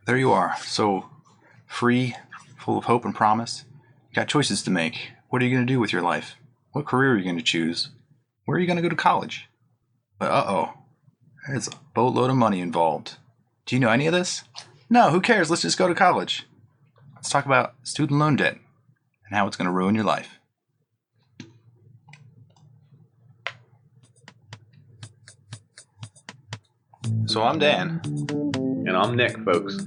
There you are, so free, full of hope and promise. You got choices to make. What are you going to do with your life? What career are you going to choose? Where are you going to go to college? But there's a boatload of money involved. Do you know any of this? No, who cares? Let's just go to college. Let's talk about student loan debt and how it's going to ruin your life. So I'm Dan. And I'm Nick, folks.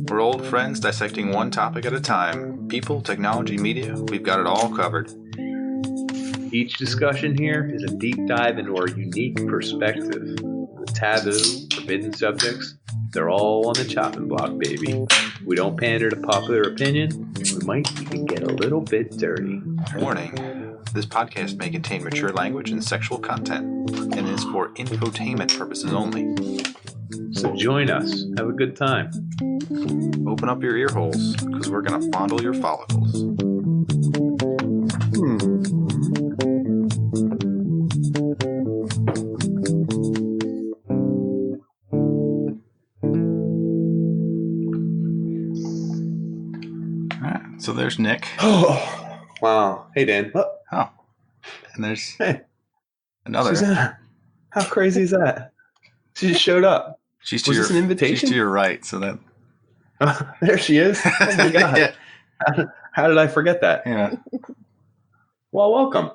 We're old friends dissecting one topic at a time. People, technology, media, we've got it all covered. Each discussion here is a deep dive into our unique perspective. The taboo, forbidden subjects, they're all on the chopping block, baby. We don't pander to popular opinion. We might even get a little bit dirty. Warning, this podcast may contain mature language and sexual content, and is for infotainment purposes only. So join us. Have a good time. Open up your ear holes, because we're going to fondle your follicles. Alright, so there's Nick. Oh, wow. Hey, Dan. Oh, and there's another. Susanna, how crazy is that? She just showed up. Was this an invitation? She's to your right, so that... There she is. Oh, my God. Yeah. How did I forget that? Yeah. Well, welcome.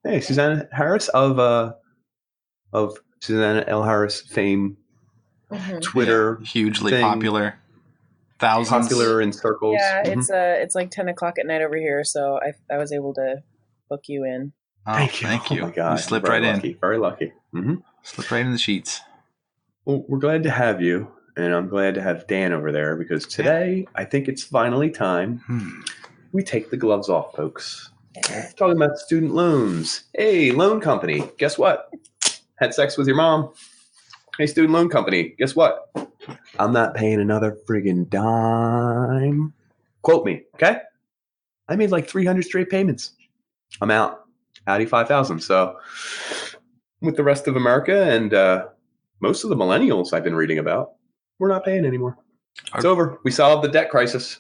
Hey, Susanna Harris of Susanna L Harris fame, Twitter, yeah, hugely thing. Popular, thousands, popular in circles. Yeah, it's like 10 o'clock at night over here, so I was able to book you in. Oh, thank you. Oh my God, you slipped very right lucky. in. Very lucky. Mm-hmm. Slipped right in the sheets. Well, we're glad to have you, and I'm glad to have Dan over there because today I think it's finally time we take the gloves off, folks. Talking about student loans. Hey, loan company, guess what? Had sex with your mom. Hey, student loan company, guess what? I'm not paying another friggin' dime. Quote me, okay? I made like 300 straight payments. I'm out. Audi 5000. So with the rest of America and most of the millennials I've been reading about, we're not paying anymore. It's over. We solved the debt crisis.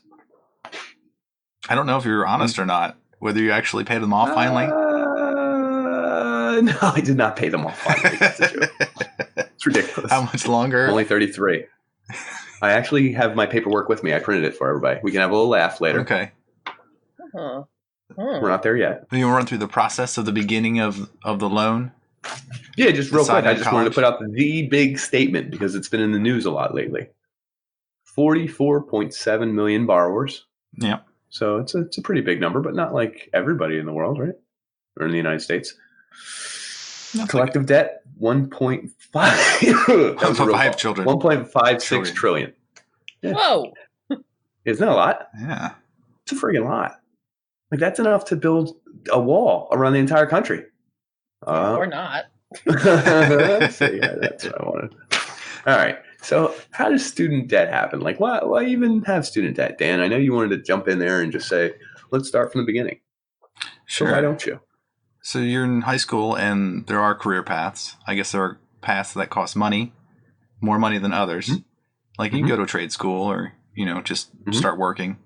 I don't know if you're honest or not, whether you actually paid them off finally. No, I did not pay them off finally. That's a joke. It's ridiculous. How much longer? I'm only 33. I actually have my paperwork with me. I printed it for everybody. We can have a little laugh later. Okay. We're not there yet. You run through the process of the beginning of the loan? Yeah, just real quick. I just wanted to put college. out the big statement because it's been in the news a lot lately. 44.7 million borrowers. Yeah. So it's a pretty big number, but not like everybody in the world, right? Or in the United States. That's Collective debt, 1.5. That was 5 children. 1.56 trillion. Yeah. Whoa! Isn't that a lot? Yeah. It's a friggin' lot. Like that's enough to build a wall around the entire country. Or not. So, yeah, that's what I wanted. All right. So how does student debt happen? Like why even have student debt, Dan? I know you wanted to jump in there and just say, let's start from the beginning. Sure. So why don't you? So you're in high school and there are career paths. I guess there are paths that cost money, more money than others. Mm-hmm. Like you can go to a trade school or, just start working.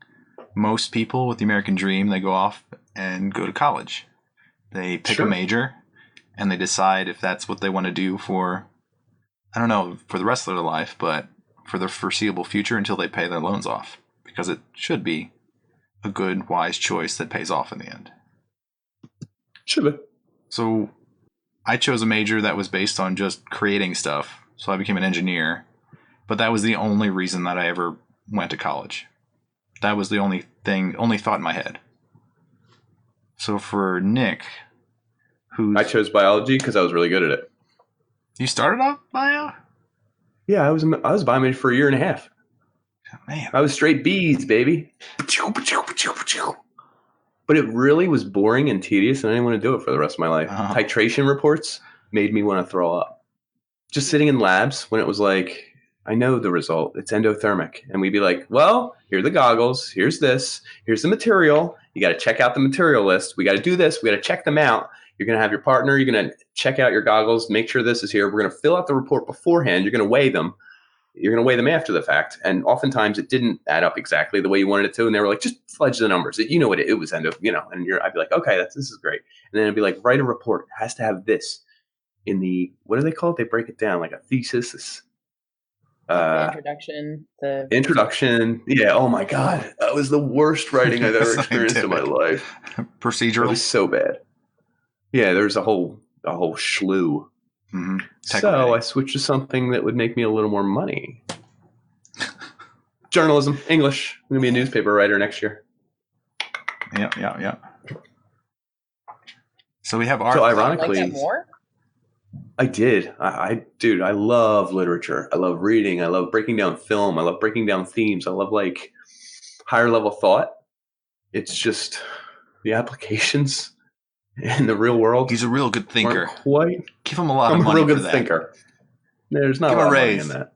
Most people with the American Dream, they go off and go to college. They pick a major and they decide if that's what they want to do for, I don't know, for the rest of their life, but for the foreseeable future until they pay their loans off. Because it should be a good, wise choice that pays off in the end. Should be. So I chose a major that was based on just creating stuff. So I became an engineer. But that was the only reason that I ever went to college. That was the only thought in my head. So for Nick, I chose biology because I was really good at it. You started off bio? Yeah, I was a bio major for a year and a half. Oh, man. I was straight B's, baby. But it really was boring and tedious, and I didn't want to do it for the rest of my life. Uh-huh. Titration reports made me want to throw up. Just sitting in labs when it was like, I know the result. It's endothermic. And we'd be like, well, here are the goggles. Here's this. Here's the material. You got to check out the material list. We got to do this. We got to check them out. You're going to have your partner. You're going to check out your goggles. Make sure this is here. We're going to fill out the report beforehand. You're going to weigh them. you're going to weigh them after the fact. And oftentimes it didn't add up exactly the way you wanted it to. And they were like, just fudge the numbers. It was end of, and I'd be like, okay, this is great. And then it'd be like, write a report. It has to have this in the, what do they call it? They break it down like a thesis. The introduction. Yeah. Oh my God. That was the worst writing I've ever experienced in my life. Procedural. It was so bad. Yeah. There's a whole slew. Mm-hmm. So I switched to something that would make me a little more money. Journalism, English. I'm going to be a newspaper writer next year. Yeah. So we have art. So ironically, like that more? I did. Dude, I love literature. I love reading. I love breaking down film. I love breaking down themes. I love like higher level thought. It's just the applications in the real world. He's a real good thinker. Give him a lot I'm of money. I'm a real for good that. thinker. There's not Give a lot a of money raise. in that.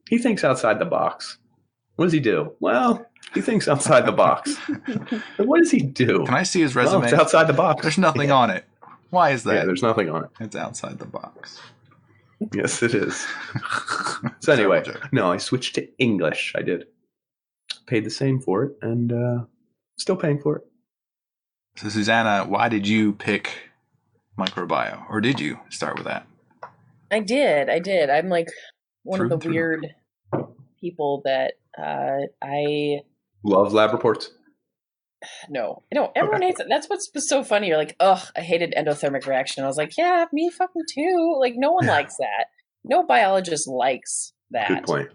He thinks outside the box. What does he do? Well, he thinks outside the box. But what does he do? Can I see his Well, resume? it's outside the box. There's nothing on it. Why is that? Yeah, there's nothing on it. It's outside the box. Yes, it is. So anyway, no, I switched to English. I did. Paid the same for it, and still paying for it. So Susanna, why did you pick microbiome? Or did you start with that? I did. I'm like one of the True. weird people that I Love lab reports. no. Everyone hates it. That's what's so funny. You're like, ugh, I hated endothermic reaction. I was like, yeah, me fucking too. Like, no one likes that. No biologist likes that. Good point.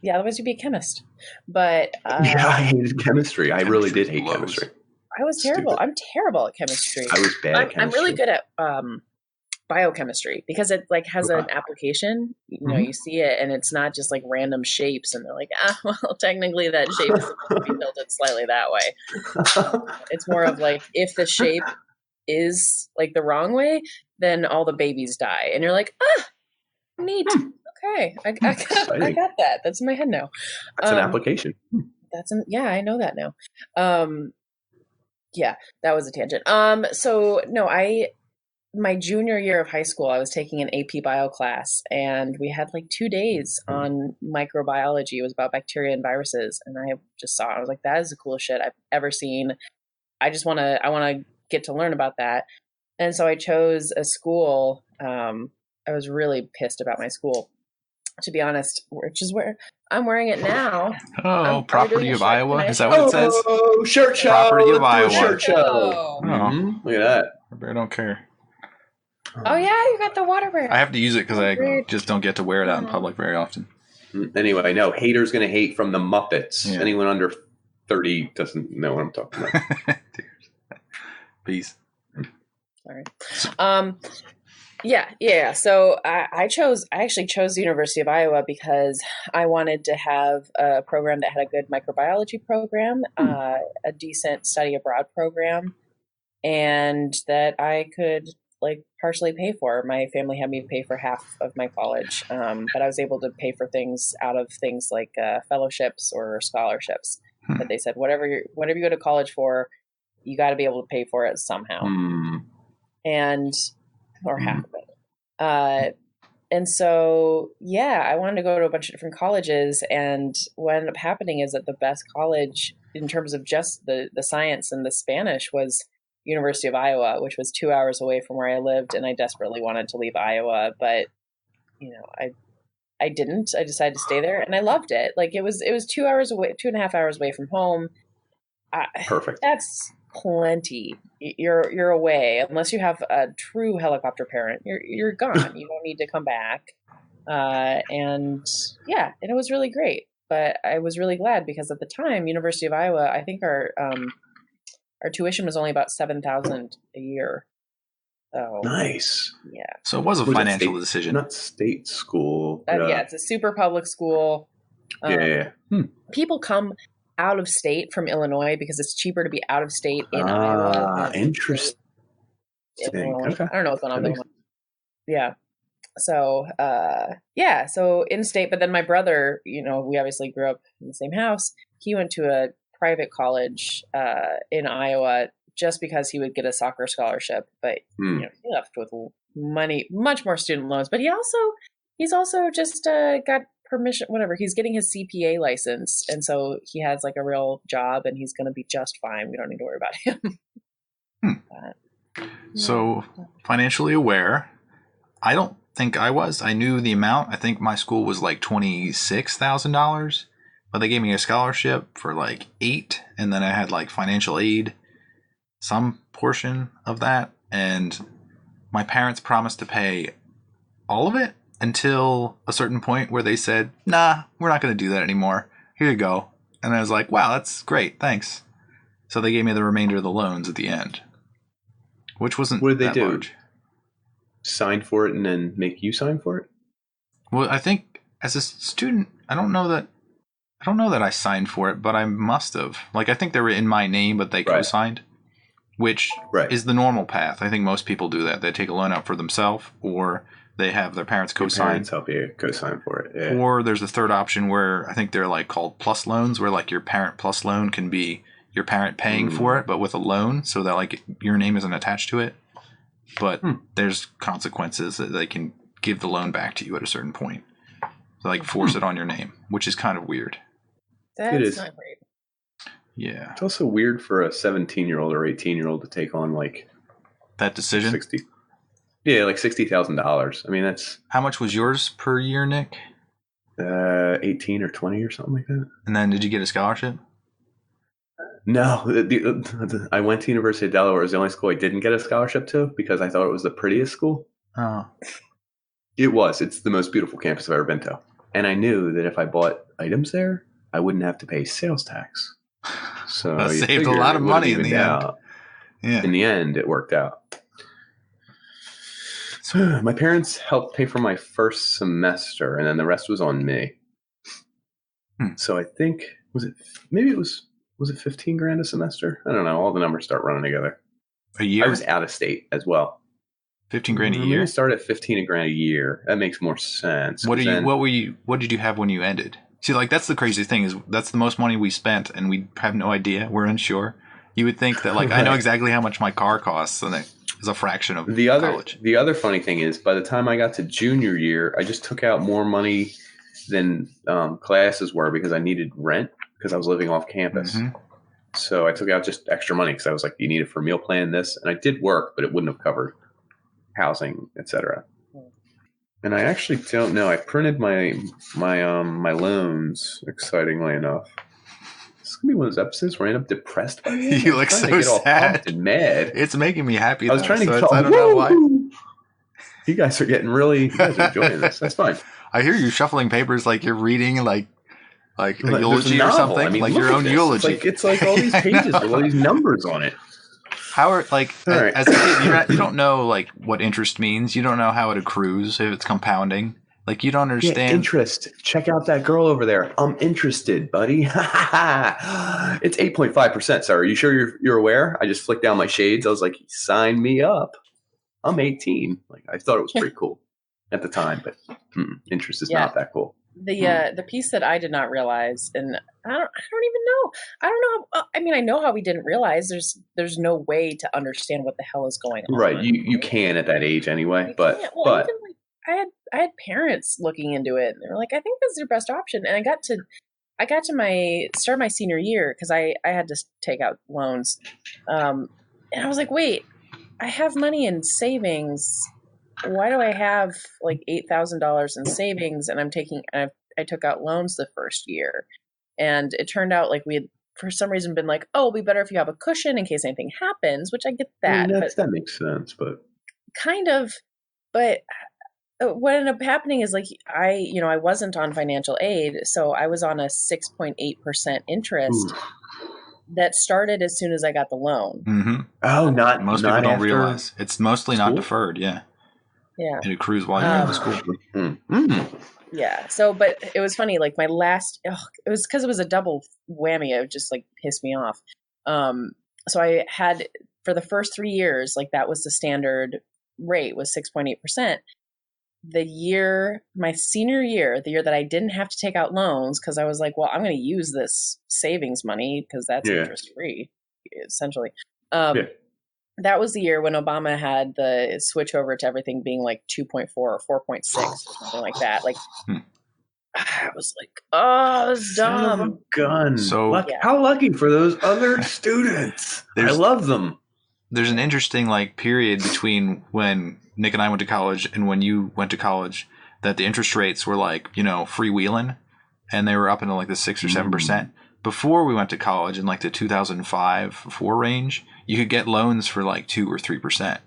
Yeah, otherwise you'd be a chemist. But Yeah, I hated chemistry. I really did hate blows. chemistry. I was terrible. Stupid. I'm terrible at chemistry. I was bad at chemistry. I'm really good at biochemistry because it like has an application. You see it and it's not just like random shapes and they're like, well, technically that shape is supposed to be tilted slightly that way. It's more of like, if the shape is like the wrong way, then all the babies die. And you're like, neat. Okay. I got that. That's in my head now. That's an application. I know that now. Yeah, that was a tangent. So no, my junior year of high school, I was taking an AP bio class and we had like 2 days on microbiology. It was about bacteria and viruses. And I just saw it. I was like, that is the coolest shit I've ever seen. I want to get to learn about that. And so I chose a school. I was really pissed about my school, to be honest, which is where I'm wearing it now. Oh, property of Iowa? Is that what it says? Oh, shirt show. Property of Let's do a Iowa. shirt show. Oh. Look at that. I don't care. Oh yeah, you got the water bear. I have to use it because I just don't get to wear it out in public very often. Anyway, no, haters gonna hate from the Muppets. Yeah. Anyone under 30 doesn't know what I'm talking about. Peace. Sorry. Yeah. So I actually chose the University of Iowa because I wanted to have a program that had a good microbiology program, a decent study abroad program, and that I could like partially pay for. My family had me pay for half of my college, but I was able to pay for things out of things like fellowships or scholarships. But they said whatever you go to college for, you got to be able to pay for it somehow, or half of it. And so, I wanted to go to a bunch of different colleges, and what ended up happening is that the best college in terms of just the science and the Spanish was University of Iowa, which was 2 hours away from where I lived, and I desperately wanted to leave Iowa, but I didn't. I decided to stay there, and I loved it. Like it was 2 hours away, 2.5 hours away from home. Perfect. That's plenty. You're away unless you have a true helicopter parent. You're gone. You don't need to come back. And it was really great. But I was really glad because at the time, University of Iowa, I think our tuition was only about $7,000 a year. So nice. Yeah. So it was a financial decision. Not state school. It's a super public school. People come out of state from Illinois because it's cheaper to be out of state in Iowa. Interesting. Okay. I don't know what's going on there. Yeah. So, so in state, but then my brother, we obviously grew up in the same house. He went to a private college in Iowa just because he would get a soccer scholarship, but he left with money, much more student loans, but he also He's also just got permission, whatever. He's getting his CPA license, and so he has like a real job, and he's going to be just fine. We don't need to worry about him. So, financially aware. I don't think I was. I knew the amount. I think my school was like $26,000, but they gave me a scholarship for like $8,000, and then I had like financial aid, some portion of that, and my parents promised to pay all of it until a certain point where they said, "Nah, we're not going to do that anymore. Here you go." And I was like, "Wow, that's great. Thanks." So they gave me the remainder of the loans at the end, which wasn't What did they that do? large. Sign for it and then make you sign for it? Well, I think as a student, I don't know that I signed for it, but I must have. Like, I think they were in my name, but they co-signed, which is the normal path. I think most people do that. They take a loan out for themselves, or they have their parents co-sign. Your parents help you co-sign for it. Yeah. Or there's a third option where I think they're like called plus loans, where like your parent plus loan can be your parent paying for it, but with a loan, so that like your name isn't attached to it. But there's consequences that they can give the loan back to you at a certain point. So like force it on your name, which is kind of weird. That's not great. Yeah. It's also weird for a 17-year-old or 18-year-old to take on like that decision. Like $60,000. I mean, that's how much was yours per year, Nick? 18 or 20 or something like that. And then did you get a scholarship? No, I went to University of Delaware. It was the only school I didn't get a scholarship to because I thought it was the prettiest school. Oh. It was. It's the most beautiful campus I've ever been to. And I knew that if I bought items there, I wouldn't have to pay sales tax. So I saved a lot of money in the end. Yeah. In the end, it worked out. So my parents helped pay for my first semester, and then the rest was on me. So I think, was it $15,000 a semester? I don't know. All the numbers start running together. A year? I was out of state as well. $15,000 a year? I started at $15,000 a year. That makes more sense. What did you have when you ended? See, like that's the crazy thing is that's the most money we spent, and we have no idea. We're unsure. You would think that like I know exactly how much my car costs, and it is a fraction of college. The other funny thing is, by the time I got to junior year, I just took out more money than classes were because I needed rent because I was living off campus. So I took out just extra money because I was like, you need it for meal plan, this, and I did work, but it wouldn't have covered housing, etc. And I actually don't know. I printed my loans. Excitingly enough, this is gonna be one of those episodes where I end up depressed by it. You look so sad and mad. It's making me happy. I was trying to get. I don't know why. You guys are enjoying this. That's fine. I hear you shuffling papers like you're reading like a eulogy or something. I mean, like your own eulogy. It's like all these pages with all these numbers on it. How are as a kid, you don't know like what interest means. You don't know how it accrues if it's compounding. Like you don't understand interest. Check out that girl over there. I'm interested, buddy. It's 8.5%. Sir, are you sure you're aware? I just flicked down my shades. I was like, sign me up. I'm 18. Like I thought it was pretty cool at the time, but interest is not that cool. The piece that I did not realize, and I don't even know. I don't know. I mean, I know how we didn't realize. There's no way to understand what the hell is going on. Right. You can at that age anyway. But even, like, I had parents looking into it, and they were like, I think this is your best option. And I got to start my senior year because I had to take out loans, and I was like, wait, I have money in savings. Why do I have like $8,000 in savings and I took out loans the first year? And it turned out like we had for some reason been like, oh, it'll be better if you have a cushion in case anything happens, which I get that. That makes sense, but kind of, but what ended up happening is like I wasn't on financial aid, so I was on a 6.8% interest. That started as soon as I got the loan. Oh, most people don't realize it's mostly not deferred. Yeah. It accrues while you're in the school. Yeah. So, but it was funny. Like my last, it was because it was a double whammy. It just like pissed me off. So I had for the first 3 years, like that was the standard rate was 6.8%. My senior year, the year that I didn't have to take out loans because I was like, well, I'm going to use this savings money because that's interest free, essentially. that was the year when Obama had the switch over to everything being like 2.4 or 4.6 or something like that. Like, I was like, oh, it's Son of a dumb. gun. So how lucky for those other students. I love them. There's an interesting like period between when Nick and I went to college and when you went to college that the interest rates were like, freewheeling, and they were up into like the 6 or 7%. Before we went to college in like the 2005-4 range, you could get loans for like 2 or 3%.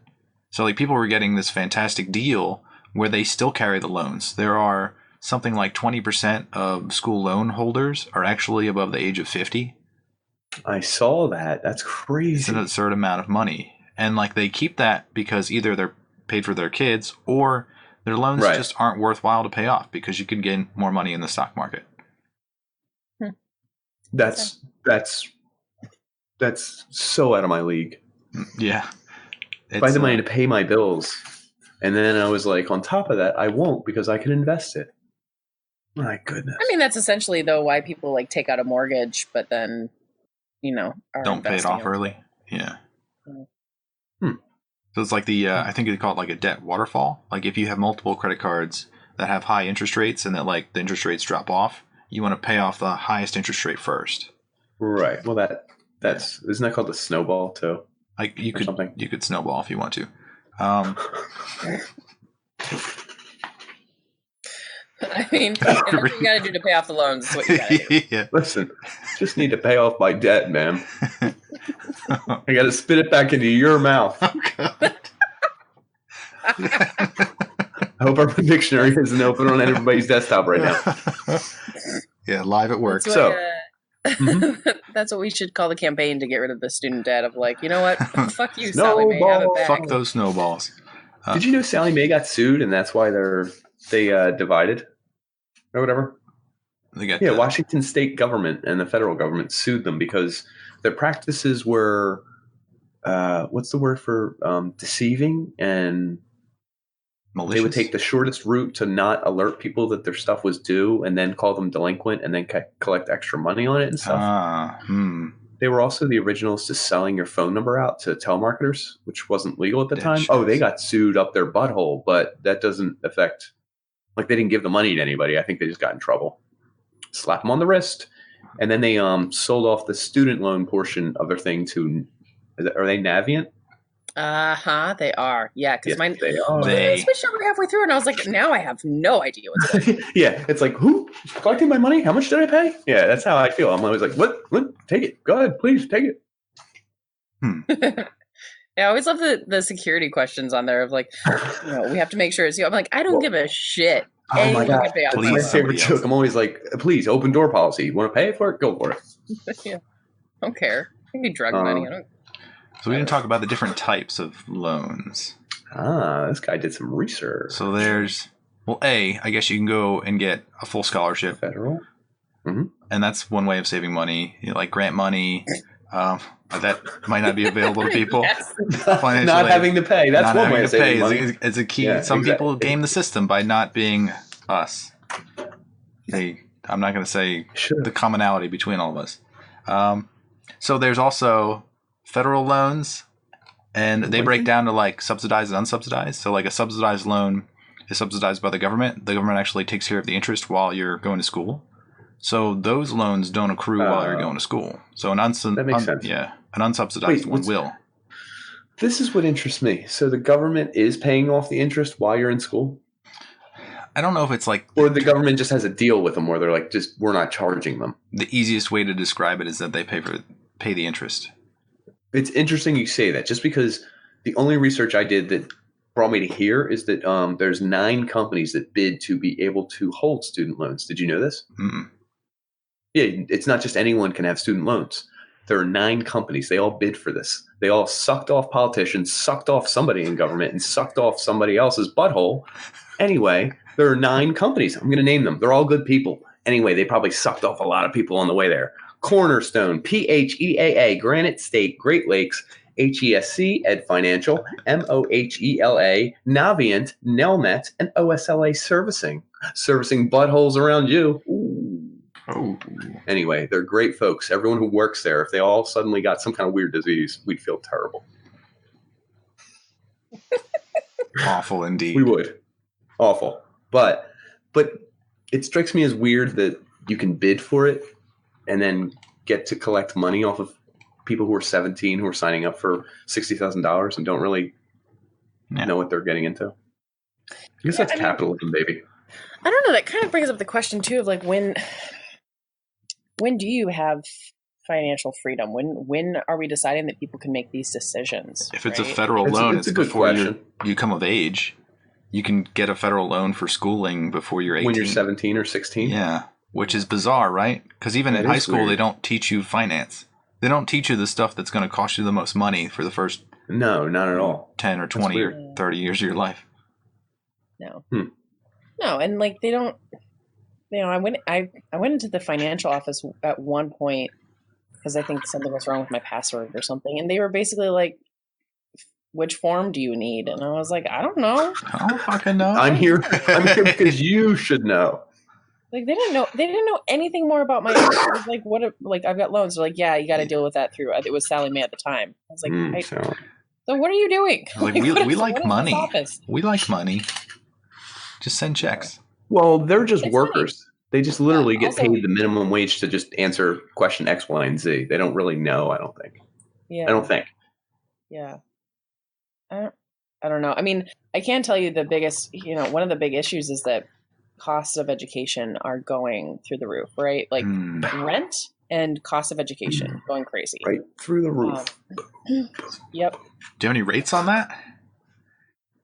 So like people were getting this fantastic deal where they still carry the loans. There are something like 20% of school loan holders are actually above the age of 50. I saw that. That's crazy. It's an absurd amount of money. And like they keep that because either they're paid for their kids or their loans just aren't worthwhile to pay off because you can gain more money in the stock market. That's so out of my league. Yeah. If I had the money to pay my bills, and then I was like, on top of that, I won't because I can invest it. My goodness. I mean, that's essentially though why people like take out a mortgage, but then don't pay it off early. Yeah. So it's like I think they call it like a debt waterfall. Like if you have multiple credit cards that have high interest rates and that like the interest rates drop off, you want to pay off the highest interest rate first. Right. Well, isn't that called the snowball too? Like you could snowball if you want to. I mean, that's what you got to do to pay off the loans. Is what you got to do. Yeah. Listen, just need to pay off my debt, man. I got to spit it back into your mouth. I hope our dictionary isn't open on everybody's desktop right now. Yeah, live at work. That's what we should call the campaign to get rid of the student debt of like, you know what? Fuck you, Sallie Mae. Have it back. Fuck those snowballs. Did you know Sallie Mae got sued and that's why they divided or whatever? Washington state government and the federal government sued them because their practices were, what's the word for deceiving, and malicious. They would take the shortest route to not alert people that their stuff was due and then call them delinquent and then collect extra money on it and stuff. They were also the originals to selling your phone number out to telemarketers, which wasn't legal at the time. Oh, they got sued up their butthole, but that doesn't affect, like they didn't give the money to anybody. I think they just got in trouble. Slap them on the wrist. And then they sold off the student loan portion of their thing to, are they Navient? They are. Yeah, because they are. They switched over halfway through, and I was like, now I have no idea what's going on. Yeah, it's like, who collected my money? How much did I pay? Yeah, that's how I feel. I'm always like, what? Take it. Go ahead, please take it. Yeah, I always love the security questions on there of like, we have to make sure it's you. I'm like, I don't give a shit. Oh my God. That's my favorite joke. I'm always like, please, open door policy. You want to pay for it? Go for it. Yeah. I don't care. I can be drug money. So we didn't talk about the different types of loans. This guy did some research. So there's, I guess you can go and get a full scholarship. Federal. Mm-hmm. And that's one way of saving money. Like grant money. That might not be available to people. Yes. Not having to pay. That's one way of saving money. It's a key. Yeah, Some people game the system by not being us. I'm not going to say the commonality between all of us. So there's also federal loans, and they break down to like subsidized and unsubsidized. So like a subsidized loan is subsidized by the government. The government actually takes care of the interest while you're going to school. So those loans don't accrue while you're going to school. So that makes sense. Yeah, an unsubsidized one will. This is what interests me. So the government is paying off the interest while you're in school? I don't know if it's like... Or the government just has a deal with them where they're like, we're not charging them. The easiest way to describe it is that they pay the interest. It's interesting you say that, just because the only research I did that brought me to here is that there's 9 companies that bid to be able to hold student loans. Did you know this? Mm-mm. Yeah, it's not just anyone can have student loans. There are 9 companies. They all bid for this. They all sucked off politicians, sucked off somebody in government, and sucked off somebody else's butthole. Anyway, there are 9 companies. I'm going to name them. They're all good people. Anyway, they probably sucked off a lot of people on the way there. Cornerstone, PHEAA, Granite State, Great Lakes, HESC, Ed Financial, MOHELA, Navient, Nelnet, and OSLA Servicing. Servicing buttholes around you. Ooh. Oh. Anyway, they're great folks. Everyone who works there, if they all suddenly got some kind of weird disease, we'd feel terrible. Awful indeed. We would. Awful. But it strikes me as weird that you can bid for it and then get to collect money off of people who are 17 who are signing up for $60,000 and don't really know what they're getting into. I guess that's capitalism, baby. I don't know. That kind of brings up the question too of like when do you have financial freedom? When are we deciding that people can make these decisions? If it's a federal loan, it's before you come of age. You can get a federal loan for schooling before you're 18. When you're 17 or 16? Yeah, which is bizarre, right? Because even in high school, they don't teach you finance. They don't teach you the stuff that's going to cost you the most money for the first No, not at all. 10 or 20 or 30 years of your life. No. No, and like they don't, I went into the financial office at one point because I think something was wrong with my password or something. And they were basically like, which form do you need? And I was like, I don't know. I don't fucking know. I'm here because you should know. Like they didn't know anything more about my, it was like, like I've got loans. They're like, yeah, you got to deal with that through, it was Sallie Mae at the time. I was like, so what are you doing? Like we like money. We like money. Just send checks. Well, they're just workers. Funny. They just literally get paid the minimum wage to just answer question X, Y, and Z. They don't really know, I don't think. Yeah. I don't think. Yeah. I don't know. I mean, I can tell you the biggest, one of the big issues is that costs of education are going through the roof, right? Like rent and cost of education going crazy. Right through the roof. Yep. Do you have any rates on that?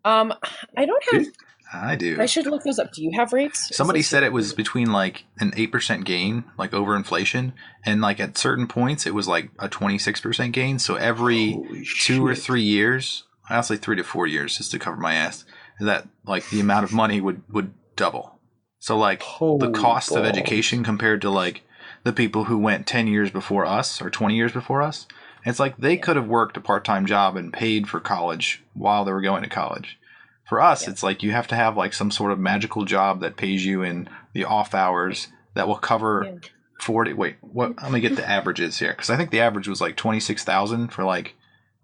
I don't have. I do. I should look those up. Do you have rates? Somebody said it was between like an 8% gain, like over inflation, and like at certain points it was like a 26% gain. So every 2 or 3 years, honestly 3 to 4 years, just to cover my ass, that like the amount of money would double. So like the cost of education compared to like the people who went 10 years before us or 20 years before us, it's like they could have worked a part-time job and paid for college while they were going to college. For us, it's like you have to have like some sort of magical job that pays you in the off hours that will cover 40. Wait, what? I'm gonna get the averages here because I think the average was like 26,000 for like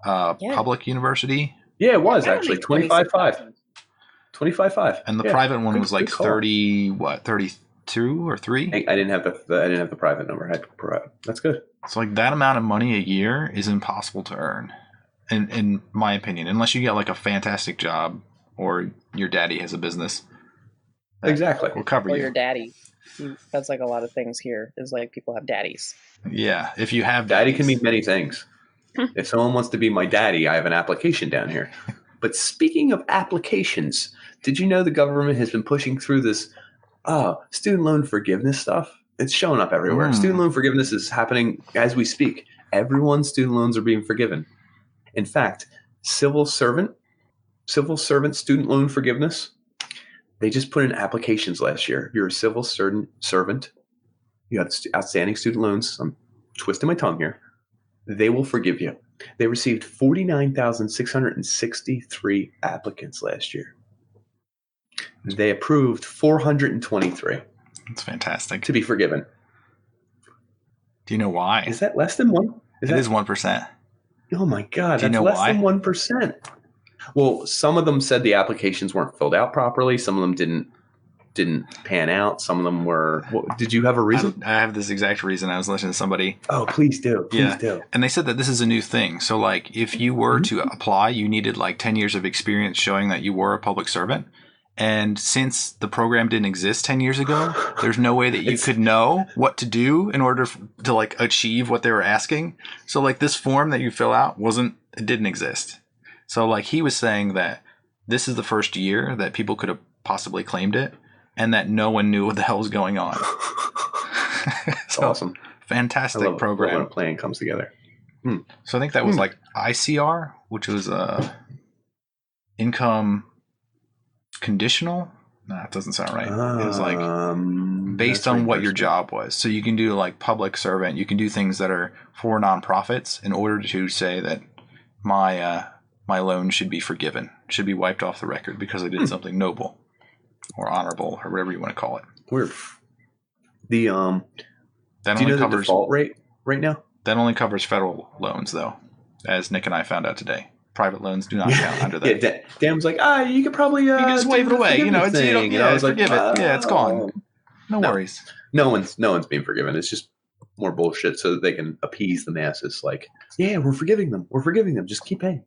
public university. Yeah, it was actually 25.5. 25.5. And the private one was like 32 or 3. I didn't have the private number. That's good. So like that amount of money a year is impossible to earn, in my opinion, unless you get like a fantastic job. Or your daddy has a business. Exactly. We'll cover you. Or your daddy. That's like a lot of things here is like people have daddies. Yeah. If you have daddy can mean many things. If someone wants to be my daddy, I have an application down here. But speaking of applications, did you know the government has been pushing through this student loan forgiveness stuff? It's showing up everywhere. Student loan forgiveness is happening as we speak. Everyone's student loans are being forgiven. In fact, civil servant student loan forgiveness, they just put in applications last year. If you're a civil servant, you have outstanding student loans, I'm twisting my tongue here, they will forgive you. They received 49,663 applicants last year. They approved 423. That's fantastic. To be forgiven. Do you know why? Is that less than 1? It is 1%. Oh my God, that's less than 1%. Well, some of them said the applications weren't filled out properly. Some of them didn't pan out. Some of them were. Did you have a reason? I have this exact reason. I was listening to somebody. Oh, please do. Please do. And they said that this is a new thing. So, like, if you were to apply, you needed like 10 years of experience showing that you were a public servant. And since the program didn't exist 10 years ago, there's no way that you could know what to do in order to like achieve what they were asking. So, like, this form that you fill out didn't exist. So, like, he was saying that this is the first year that people could have possibly claimed it and that no one knew what the hell was going on. That's awesome. Fantastic program. When a plan comes together. So I think that was like ICR, which was income conditional. No, that doesn't sound right. It was like based on what your job was. So you can do like public servant. You can do things that are for nonprofits in order to say that my loan should be forgiven, should be wiped off the record because I did something noble or honorable or whatever you want to call it. Weird. Do you know the default rate right now? That only covers federal loans, though, as Nick and I found out today. private loans do not count under that. Yeah, Dan's like, you could probably you can just wave it away. You know, it's and I was like, forgive it. Yeah, it's gone. No worries. No one's being forgiven. It's just more bullshit so that they can appease the masses. Like, yeah, we're forgiving them. We're forgiving them. Just keep paying.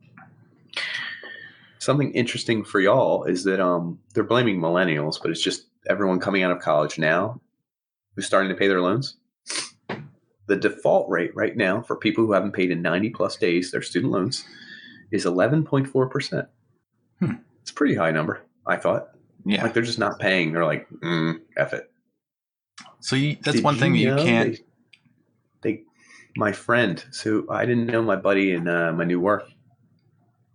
Something interesting for y'all is that they're blaming millennials, but it's just everyone coming out of college now who's starting to pay their loans. The default rate right now for people who haven't paid in 90 plus days their student loans is 11.4%. It's a pretty high number, I thought. Yeah. Like they're just not paying. They're like, F it. So that's one thing that you can't. My friend, so I didn't know my buddy in my new work.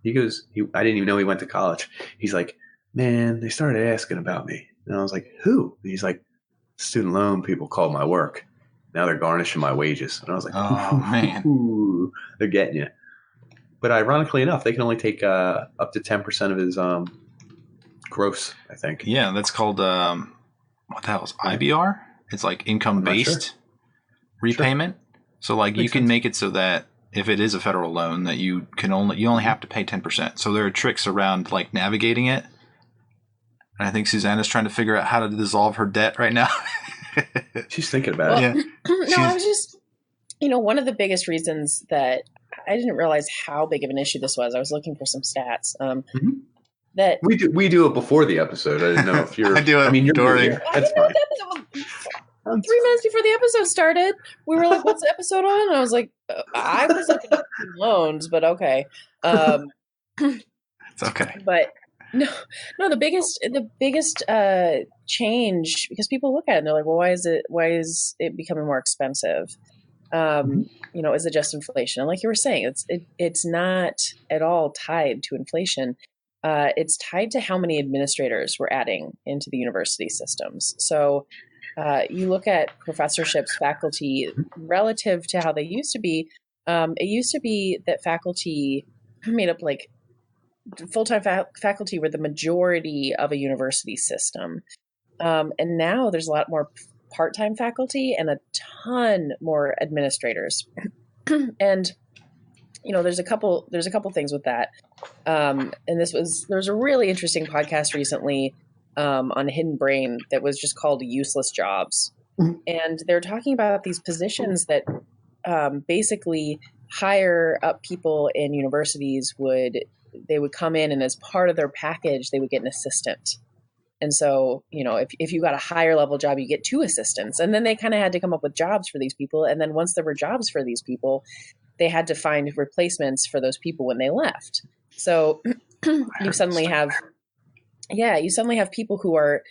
He goes, I didn't even know he went to college. He's like, man, they started asking about me. And I was like, who? And he's like, student loan people called my work. Now they're garnishing my wages. And I was like, oh, man. They're getting you. But ironically enough, they can only take up to 10% of his gross, I think. Yeah, that's called, what the hell is IBR? It's like income-based repayment. Sure. So like you can make it so that if it is a federal loan that you only have to pay 10%. So there are tricks around like navigating it. And I think Susanna's trying to figure out how to dissolve her debt right now. She's thinking about it. No, I was just, one of the biggest reasons that I didn't realize how big of an issue this was. I was looking for some stats. That we do it before the episode. I didn't know if you're. I do it. I mean, you're during. That's fine. 3 minutes before the episode started, we were like, "What's the episode on?" And I was like, "I was looking at loans, but okay." It's okay. But no, the biggest change, because people look at it and they're like, "Well, why is it becoming more expensive?" Is it just inflation? And like you were saying, it's not at all tied to inflation. It's tied to how many administrators we're adding into the university systems. So you look at professorships, faculty, relative to how they used to be. It used to be that faculty made up like full-time faculty were the majority of a university system. And now there's a lot more part-time faculty and a ton more administrators. And there's a couple things with that. And there was a really interesting podcast recently on Hidden Brain that was just called Useless Jobs. And they're talking about these positions that basically higher up people in universities would come in, and as part of their package, they would get an assistant. And so, if you got a higher level job, you get 2 assistants. And then they kind of had to come up with jobs for these people. And then once there were jobs for these people, they had to find replacements for those people when they left. So you suddenly have people who are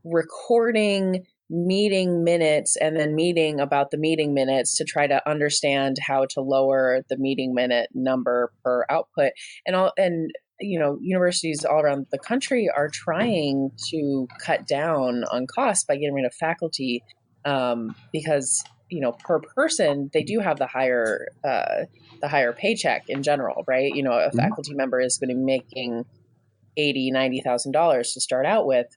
recording meeting minutes and then meeting about the meeting minutes to try to understand how to lower the meeting minute number per output. And universities all around the country are trying to cut down on costs by getting rid of faculty because per person they do have the higher paycheck in general, right? A faculty member is going to be making $80,000-$90,000 to start out with.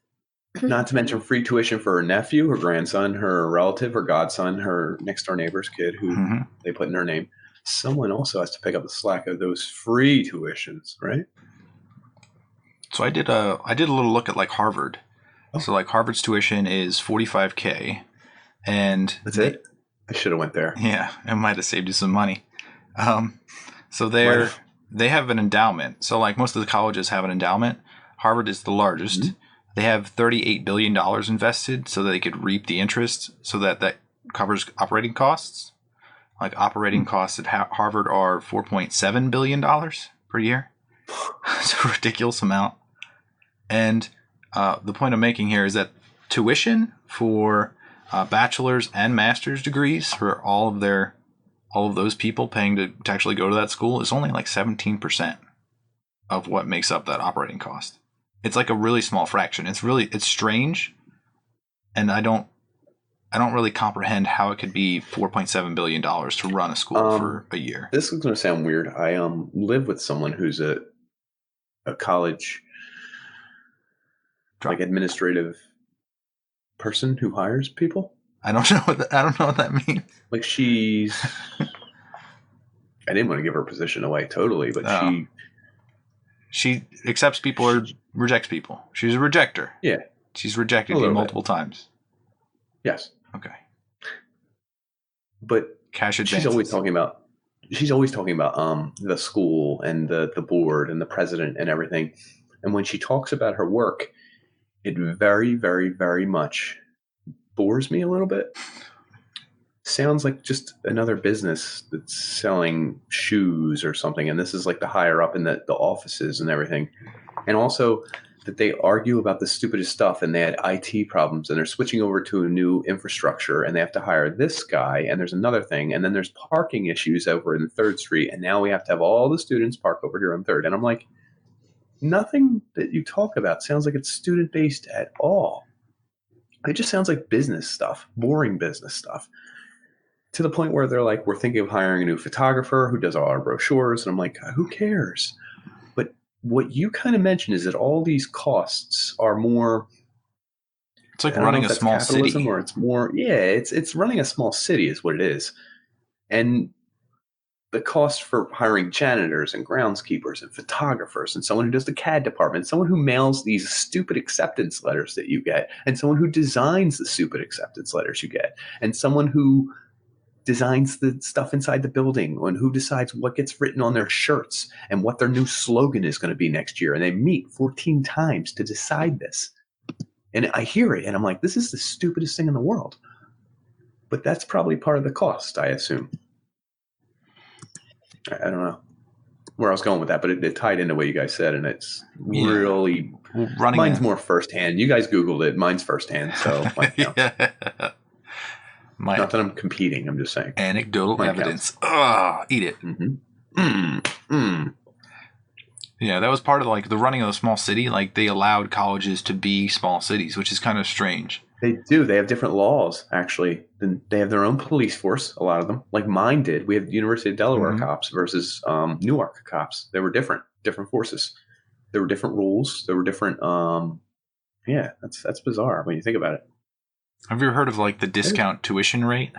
Not to mention free tuition for her nephew, her grandson, her relative, her godson, her next door neighbor's kid who they put in her name. Someone also has to pick up the slack of those free tuitions, right? So I did a little look at like Harvard. Oh. So like Harvard's tuition is $45,000, and that's it. I should have went there. Yeah, it might have saved you some money. So they have an endowment. So like most of the colleges have an endowment. Harvard is the largest. Mm-hmm. They have $38 billion invested so that they could reap the interest, so that covers operating costs. Like operating costs at Harvard are $4.7 billion per year. It's a ridiculous amount. And the point I'm making here is that tuition for bachelor's and master's degrees for all of those people paying to actually go to that school is only like 17% of what makes up that operating cost. It's like a really small fraction. It's strange, and I don't really comprehend how it could be $4.7 billion to run a school for a year. This is going to sound weird. I live with someone who's a college like administrative person who hires people. I don't know what that means. Like she's I didn't want to give her position away totally, but She accepts people or rejects people. She's a rejector. Yeah. She's rejected you multiple times. Yes. Okay. But cash advances. She's always talking about the school and the board and the president and everything. And when she talks about her work, it very, very, very much bores me a little bit. Sounds like just another business that's selling shoes or something. And this is like the higher up in the offices and everything. And also that they argue about the stupidest stuff and they had IT problems and they're switching over to a new infrastructure and they have to hire this guy and there's another thing. And then there's parking issues over in 3rd Street. And now we have to have all the students park over here on 3rd. And I'm like, nothing that you talk about sounds like it's student-based at all. It just sounds like business stuff, boring business stuff. To the point where they're like, we're thinking of hiring a new photographer who does all our brochures. And I'm like, who cares? But what you kind of mentioned is that all these costs are more. It's like running a small city. Or it's more, it's running a small city is what it is. And the cost for hiring janitors and groundskeepers and photographers and someone who does the CAD department, someone who mails these stupid acceptance letters that you get, and someone who designs the stupid acceptance letters you get, and someone who designs the stuff inside the building and who decides what gets written on their shirts and what their new slogan is going to be next year. And they meet 14 times to decide this. And I hear it and I'm like, this is the stupidest thing in the world. But that's probably part of the cost, I assume. I don't know where I was going with that, but it tied into what you guys said. And it's really, mine's more firsthand. You guys Googled it. Mine's firsthand. So like, not that I'm competing. I'm just saying. Anecdotal evidence. Eat it. Yeah, that was part of like the running of a small city. Like they allowed colleges to be small cities, which is kind of strange. They do. They have different laws, actually. They have their own police force, a lot of them. Like mine did. We have University of Delaware cops versus Newark cops. They were different forces. There were different rules. There were different. That's bizarre when you think about it. Have you ever heard of like the discount tuition rate?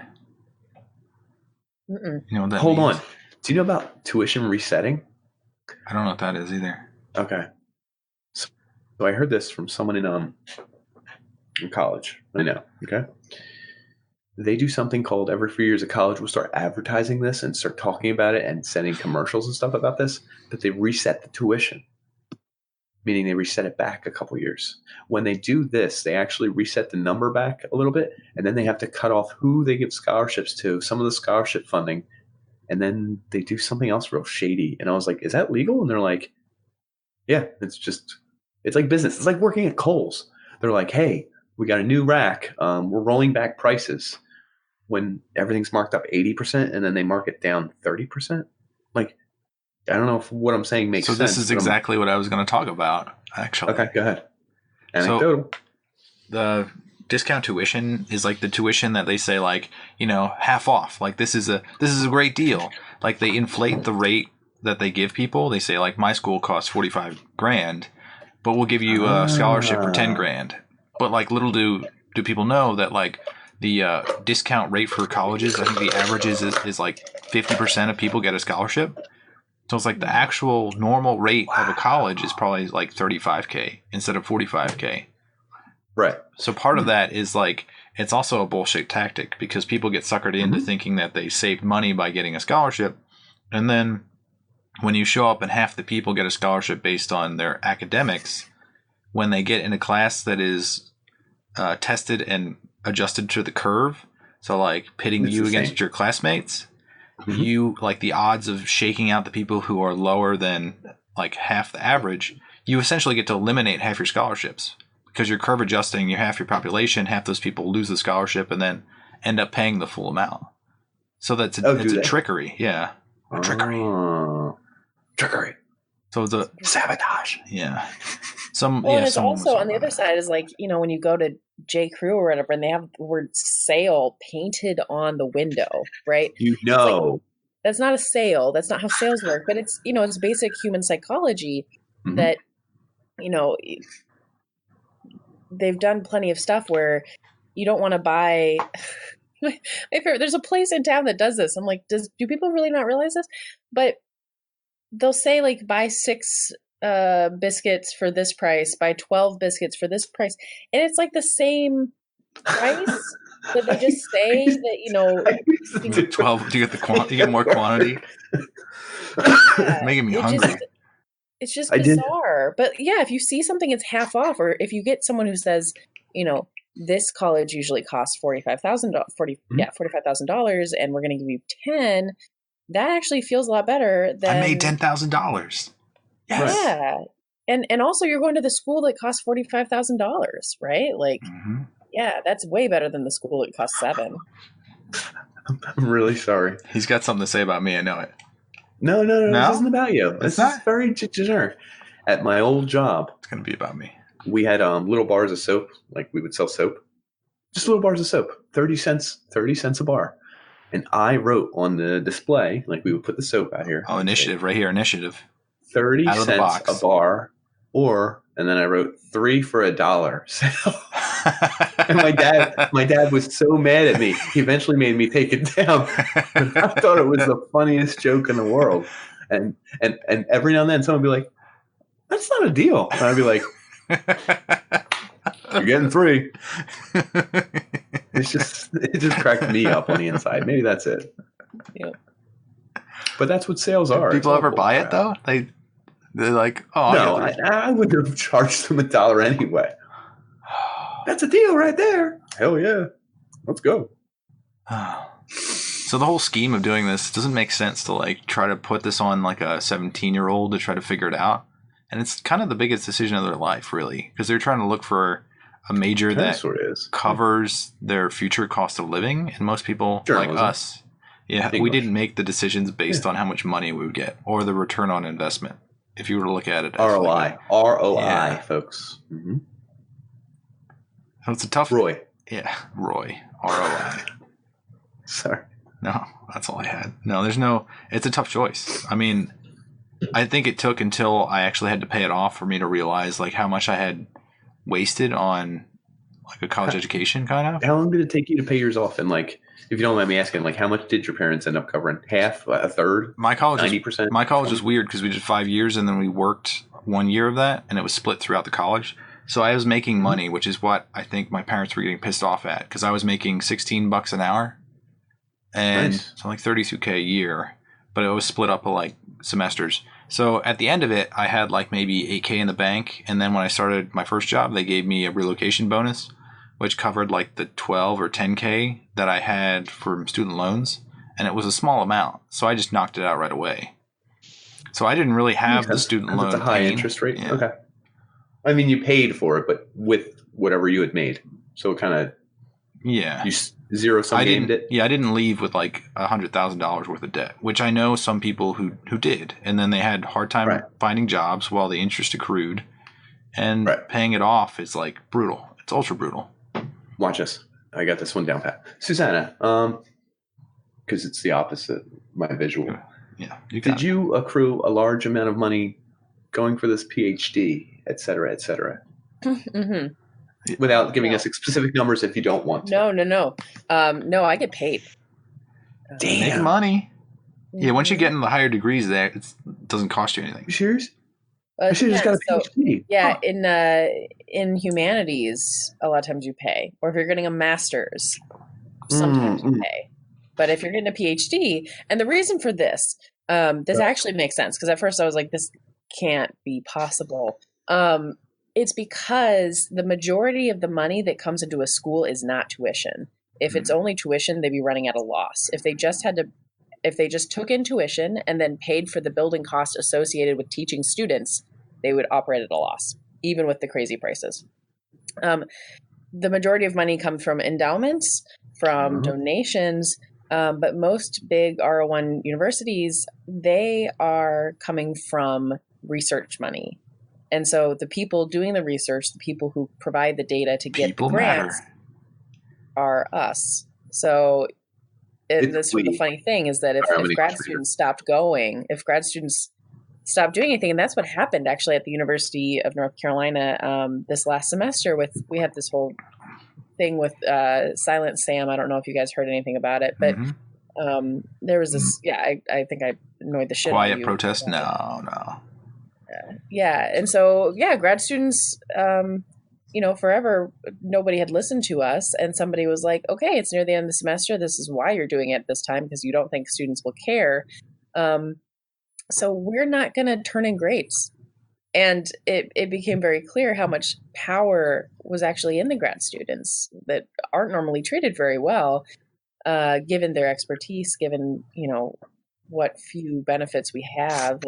Mm-mm. You know what that Hold means? on. Do you know about tuition resetting? I don't know what that is either. Okay. So I heard this from someone in college. I know. Okay. They do something called every few years a college will start advertising this and start talking about it and sending commercials and stuff about this, but they reset the tuition. Meaning they reset it back a couple years. When they do this, they actually reset the number back a little bit, and then they have to cut off who they give scholarships to, some of the scholarship funding, and then they do something else real shady. And I was like, is that legal? And they're like, yeah, it's like business. It's like working at Kohl's. They're like, hey, we got a new rack. We're rolling back prices when everything's marked up 80%, and then they mark it down 30%. Like, I don't know if what I'm saying makes sense. So this is exactly what I was going to talk about, actually. Okay, go ahead. Anecdotal. So the discount tuition is like the tuition that they say like, half off. Like this is a great deal. Like they inflate the rate that they give people. They say like my school costs $45,000, but we'll give you a scholarship for $10,000. But like little do people know that like the discount rate for colleges, I think the average is like 50% of people get a scholarship. So it's like the actual normal rate of a college is probably like $35,000 instead of $45,000. Right. So part of that is like, it's also a bullshit tactic because people get suckered into thinking that they saved money by getting a scholarship. And then when you show up and half the people get a scholarship based on their academics, when they get in a class that is tested and adjusted to the curve, so like pitting you against your classmates, you like the odds of shaking out the people who are lower than like half the average, you essentially get to eliminate half your scholarships because you're curve adjusting, you half your population, half those people lose the scholarship and then end up paying the full amount. So it's a trickery. Yeah. Trickery. Trickery. So it's a sabotage. Yeah. It's also on the other side is like, when you go to J. Crew or whatever, and they have the word sale painted on the window, right? Like, that's not a sale. That's not how sales work. But it's, it's basic human psychology that, they've done plenty of stuff where you don't want to buy. My favorite, there's a place in town that does this. I'm like, do people really not realize this? But they'll say like buy 6 biscuits for this price, buy 12 biscuits for this price. And it's like the same price, but they just say that, you know, 12. Do you get you get more quantity? Making me hungry. It's just bizarre. But yeah, if you see something it's half off, or if you get someone who says, you know, this college usually costs $45,000, and we're going to give you 10, that actually feels a lot better than I made $10,000. Yes. Yeah. And also you're going to the school that costs $45,000, right? Like, yeah, that's way better than the school that costs $7,000. I'm really sorry. He's got something to say about me. I know it. No, this isn't about you. It's this is very generic. At my old job, it's going to be about me. We had little bars of soap. Like we would sell soap. Just little bars of soap. 30 cents a bar. And I wrote on the display, like we would put the soap out here. Oh, initiative right here. Initiative. 30 cents a bar, and then I wrote 3 for $1. And my dad was so mad at me. He eventually made me take it down. But I thought it was the funniest joke in the world. And every now and then someone would be like, "That's not a deal." And I'd be like, "You're getting 3." It just cracked me up on the inside. Maybe that's it. Yep. But that's what sales are. People ever buy it though? They're like, oh no, I wouldn't have charged them $1 anyway. That's a deal right there. Hell yeah, let's go. So the whole scheme of doing this doesn't make sense to like try to put this on like a 17-year-old to try to figure it out, and it's kind of the biggest decision of their life, really, because they're trying to look for a major that sort of covers their future cost of living, and most people like us. Yeah, we didn't make the decisions based on how much money we would get or the return on investment. If you were to look at it as ROI, ROI, folks. Mm-hmm. So it's a tough Roy. Yeah, Roy. ROI. Sorry. No, that's all I had. No, it's a tough choice. I mean, I think it took until I actually had to pay it off for me to realize like how much I had wasted on like a college education kind of. How long did it take you to pay yours off? And like, if you don't mind me asking, like how much did your parents end up covering? Half, a third? My college 90%? My college was weird because we did 5 years and then we worked 1 year of that and it was split throughout the college. So I was making money, which is what I think my parents were getting pissed off at because I was making $16 an hour and so like $32K a year, but it was split up like semesters. So at the end of it, I had like maybe $8K in the bank. And then when I started my first job, they gave me a relocation bonus, which covered like the 12 or 10K that I had from student loans. And it was a small amount. So I just knocked it out right away. So I didn't really have the student loan. It's a high interest rate. Yeah. Okay. I mean, you paid for it, but with whatever you had made. So it kind of, you zero-sum gamed it. Yeah, I didn't leave with like $100,000 worth of debt, which I know some people who did. And then they had a hard time finding jobs while the interest accrued. And paying it off is like brutal. It's ultra brutal. Watch us. I got this one down pat. Susanna, because it's the opposite, my visual. Yeah. Did you accrue a large amount of money going for this PhD, et cetera, et cetera? Mm-hmm. Without giving us specific numbers if you don't want to. No. No, I get paid. Damn. Make money. Yeah, once you get in the higher degrees there, it doesn't cost you anything. You serious? I should have just got a PhD. Yeah, in humanities, a lot of times you pay. Or if you're getting a master's, sometimes you pay. But if you're getting a PhD, and the reason for this actually makes sense, because at first I was like, this can't be possible. It's because the majority of the money that comes into a school is not tuition. If it's only tuition, they'd be running at a loss. If they just took in tuition and then paid for the building cost associated with teaching students, they would operate at a loss, even with the crazy prices. The majority of money comes from endowments, from donations, but most big R01 universities, they are coming from research money. And so the people doing the research, the people who provide the data to get the grants are us. So that's sort of the funny thing is that if grad students stopped doing anything, and that's what happened actually at the University of North Carolina this last semester we had this whole thing with Silent Sam. I don't know if you guys heard anything about it, but there was this, I think I annoyed the shit out of you. Quiet protest? No. Yeah. And so, yeah, grad students, forever, nobody had listened to us. And somebody was like, okay, it's near the end of the semester. This is why you're doing it this time, because you don't think students will care. So we're not going to turn in grades. And it became very clear how much power was actually in the grad students that aren't normally treated very well, given their expertise, given, what few benefits we have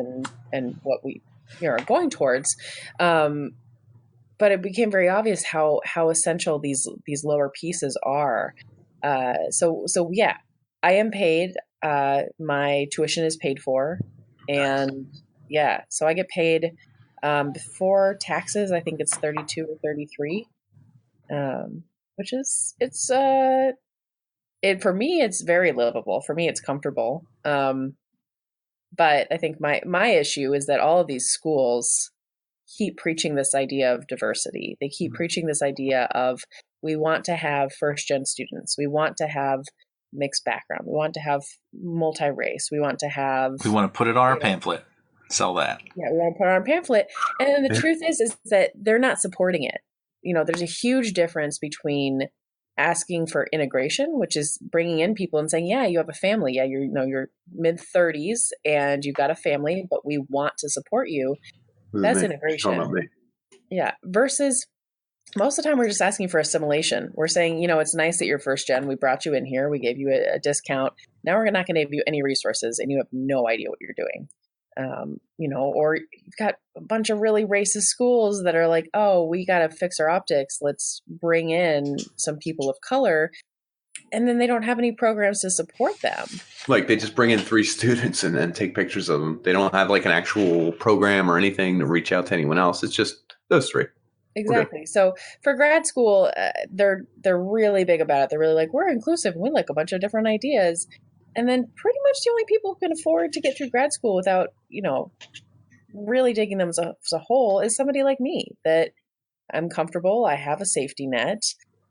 and what we are going towards. But it became very obvious how essential these lower pieces are. So yeah, I am paid. My tuition is paid for, and yeah, so I get paid before taxes. I think it's 32 or 33, which is for me it's very livable. For me, it's comfortable. But I think my issue is that all of these schools keep preaching this idea of diversity. They keep preaching this idea of, we want to have first gen students. We want to have mixed background. We want to have multi-race. We want to put it on our pamphlet. Sell that. Yeah, we want to put it on our pamphlet. And then the truth is that they're not supporting it. There's a huge difference between asking for integration, which is bringing in people and saying, yeah, you have a family. Yeah, you're mid-30s and you've got a family, but we want to support you. That's integration. Yeah. Versus most of the time we're just asking for assimilation. We're saying, it's nice that you're first gen. We brought you in here. We gave you a discount. Now we're not going to give you any resources and you have no idea what you're doing. Or you've got a bunch of really racist schools that are like, oh, we got to fix our optics. Let's bring in some people of color. And then they don't have any programs to support them. Like they just bring in 3 students and then take pictures of them. They don't have like an actual program or anything to reach out to anyone else. It's just those 3. Exactly. So for grad school, they're really big about it. They're really like, we're inclusive. We like a bunch of different ideas. And then pretty much the only people who can afford to get through grad school without, really digging themselves a hole is somebody like me, that I'm comfortable. I have a safety net.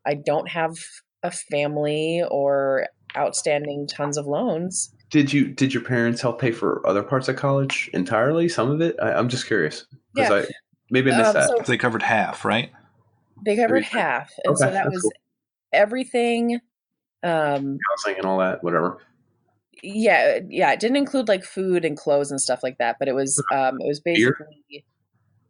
I don't have a family or outstanding tons of loans. Did your parents help pay for other parts of college entirely? Some of it? I'm just curious. Because maybe I missed that. So they covered half, right? They covered half. And so that was cool. Everything. Housing and all that, whatever. Yeah. It didn't include like food and clothes and stuff like that, but it was basically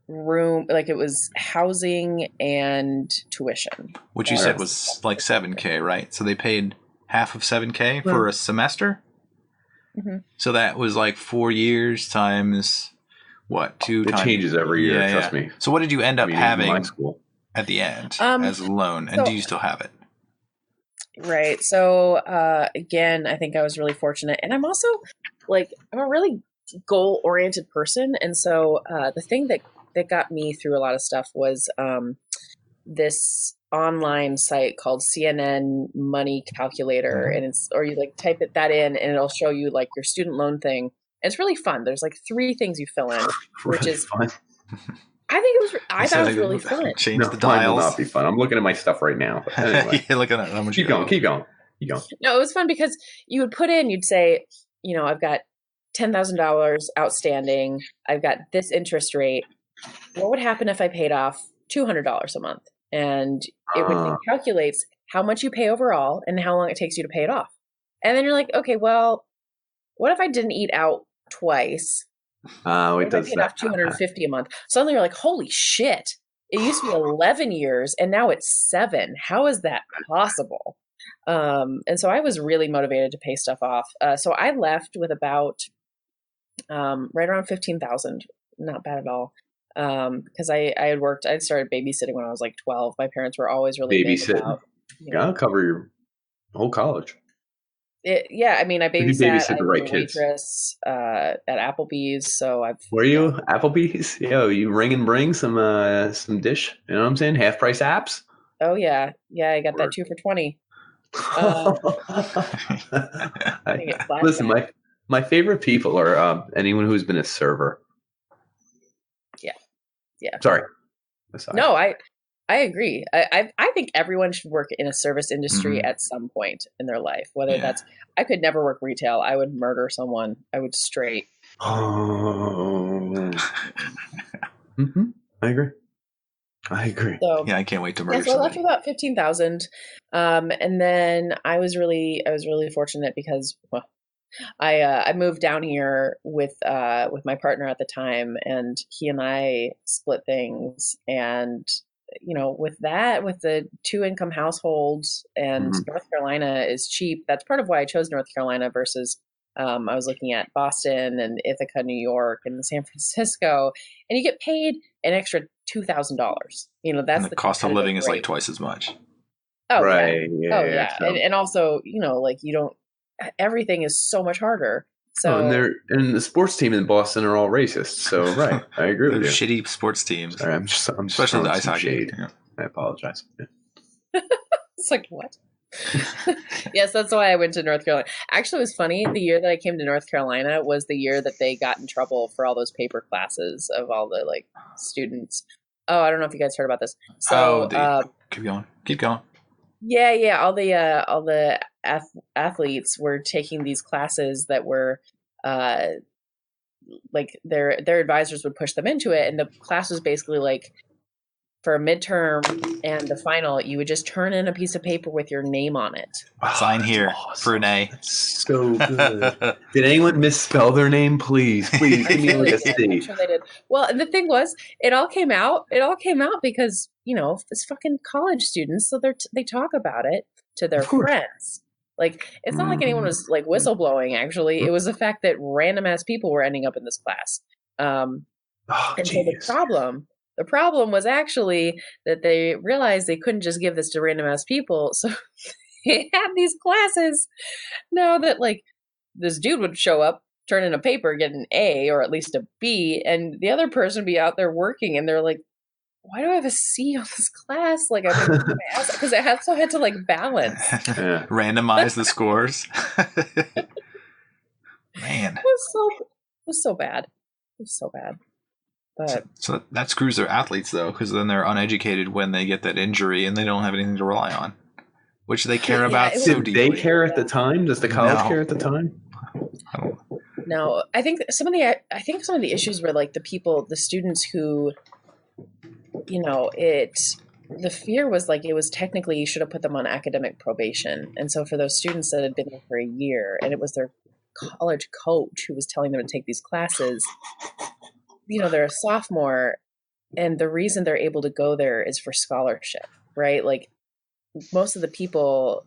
room, like it was housing and tuition. Which you said was like $7,000, right? So they paid half of $7,000 for a semester. Mm-hmm. So that was like 4 years times what? It changes every year. Trust me. So what did you end up having at the end as a loan, and do you still have it? Right. So again, I think I was really fortunate, and I'm also I'm a really goal-oriented person, and so the thing that got me through a lot of stuff was this online site called CNN Money Calculator, and you type that in, and it'll show you like your student loan thing. And it's really fun. There's like 3 things you fill in, which is fun. I thought it was really fun. Change the dials. Mine will not be fun. I'm looking at my stuff right now. But anyway. You're looking at how much. Keep going. No, it was fun because you would put in, you'd say, I've got $10,000 outstanding. I've got this interest rate. What would happen if I paid off $200 a month? And it calculates how much you pay overall and how long it takes you to pay it off. And then you're like, okay, well, what if I didn't eat out twice? It does I paid off $250 a month. Suddenly you're like, holy shit. It used to be 11 years and now it's 7. How is that possible? And so I was really motivated to pay stuff off. So I left with about right around 15,000. Not bad at all. Because I had worked, I started babysitting when I was like 12. My parents were always really big about, I'll cover your whole college. I babysat the right waitress at Applebee's. So Were you Applebee's? Yo, you ring and bring some dish. You know what I'm saying? Half price apps. Oh yeah, I got that 2 for $20. Listen, my favorite people are anyone who's been a server. Yeah. Sorry. No, I agree. I think everyone should work in a service industry at some point in their life. Whether that's, I could never work retail. I would murder someone. I would straight. Oh, Mm-hmm. I agree. So, Yeah, I can't wait to murder so I left somebody. with about 15,000, and then I was really fortunate because I moved down here with my partner at the time, and he and I split things. And with the 2 income households, and North Carolina is cheap. That's part of why I chose North Carolina versus I was looking at Boston and Ithaca, New York, and San Francisco, and you get paid an extra $2,000. That's And the cost of living is like twice as much. Oh right. yeah. Oh yeah. So. And also, like you don't. Everything is so much harder. So and the sports team in Boston are all racist. So right, I agree with you. Shitty sports teams. Sorry, I'm especially the ice hockey. Shade. Yeah. I apologize. Yeah. It's like what? Yes, that's why I went to North Carolina. Actually, it was funny. The year that I came to North Carolina was the year that they got in trouble for all those paper classes of all the students. Oh, I don't know if you guys heard about this. So keep going. Yeah. All the athletes were taking these classes that were their advisors would push them into it, and the class was basically like for a midterm and the final, you would just turn in a piece of paper with your name on it. Sign here for an A. That's so good. Did anyone misspell their name? Please give me a C. I'm sure they did. Well, and the thing was, it all came out because it's fucking college students, so they talk about it to their friends. It's not like anyone was whistleblowing. Actually, it was the fact that random ass people were ending up in this class. So the problem was actually that they realized they couldn't just give this to random ass people. So they had these classes now that this dude would show up, turn in a paper, get an A or at least a B, and the other person would be out there working, and they're like, why do I have a C on this class? I've been because I had to balance. Randomize the scores. Man. It was so bad. It was so bad. But so that screws their athletes, though, because then they're uneducated when they get that injury and they don't have anything to rely on, which they care about so deeply. Did they care at the time? Does the college care at the time? I don't know. No, I think some of the issues were the students who, the fear was it was technically you should have put them on academic probation. And so for those students that had been there for a year and it was their college coach who was telling them to take these classes, they're a sophomore, and the reason they're able to go there is for scholarship, right? Most of the people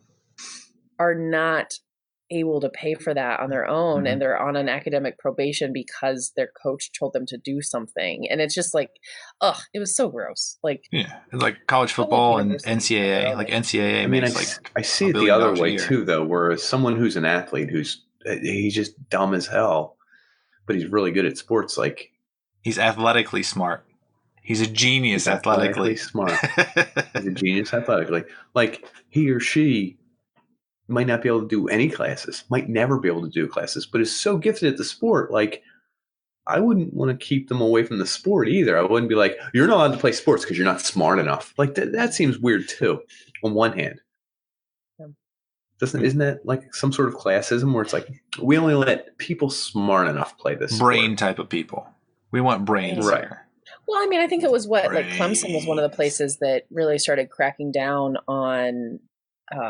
are not able to pay for that on their own, and they're on an academic probation because their coach told them to do something. And it's just it was so gross. College football and NCAA. NCAA makes I see it the other way too, though, where someone who's an athlete he's just dumb as hell, but he's really good at sports. He's athletically smart. He's a genius athletically. Smart. He's a genius athletically. He or she might not be able to do any classes, might never be able to do classes, but is so gifted at the sport. I wouldn't want to keep them away from the sport either. I wouldn't be like, you're not allowed to play sports because you're not smart enough. That seems weird too, on one hand. Isn't that some sort of classism where it's we only let people smart enough play this brain sport. Type of people? We want brains, right? Here. Well, I think it was Clemson was one of the places that really started cracking down on.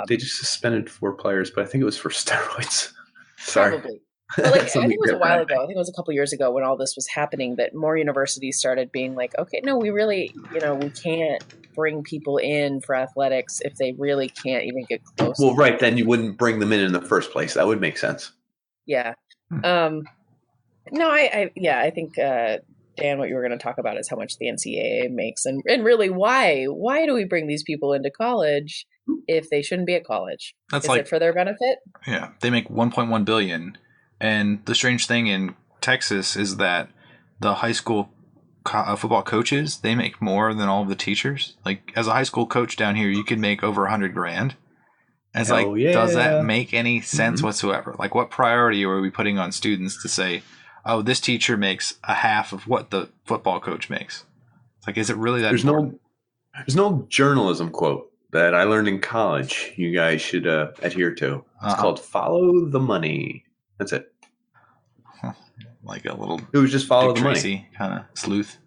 They just suspended 4 players, but I think it was for steroids. Sorry. Probably. Well, I think it was a while ago. I think it was a couple years ago when all this was happening that more universities started being okay, no, we really, we can't bring people in for athletics if they really can't even get close. Well, right. Then you wouldn't bring them in the first place. That would make sense. Yeah. No, I think, Dan, what you were going to talk about is how much the NCAA makes and really why do we bring these people into college if they shouldn't be at college? Is it for their benefit? Yeah. They make $1.1 billion. And the strange thing in Texas is that the high school football coaches, they make more than all of the teachers. As a high school coach down here, you can make over $100,000. And it's does that make any sense whatsoever? What priority are we putting on students to say, oh, this teacher makes a half of what the football coach makes? Is it really that important? There's no journalism quote that I learned in college you guys should adhere to. It's called follow the money. That's it. like a little It was just follow Dick the money. Tracy kind of sleuth.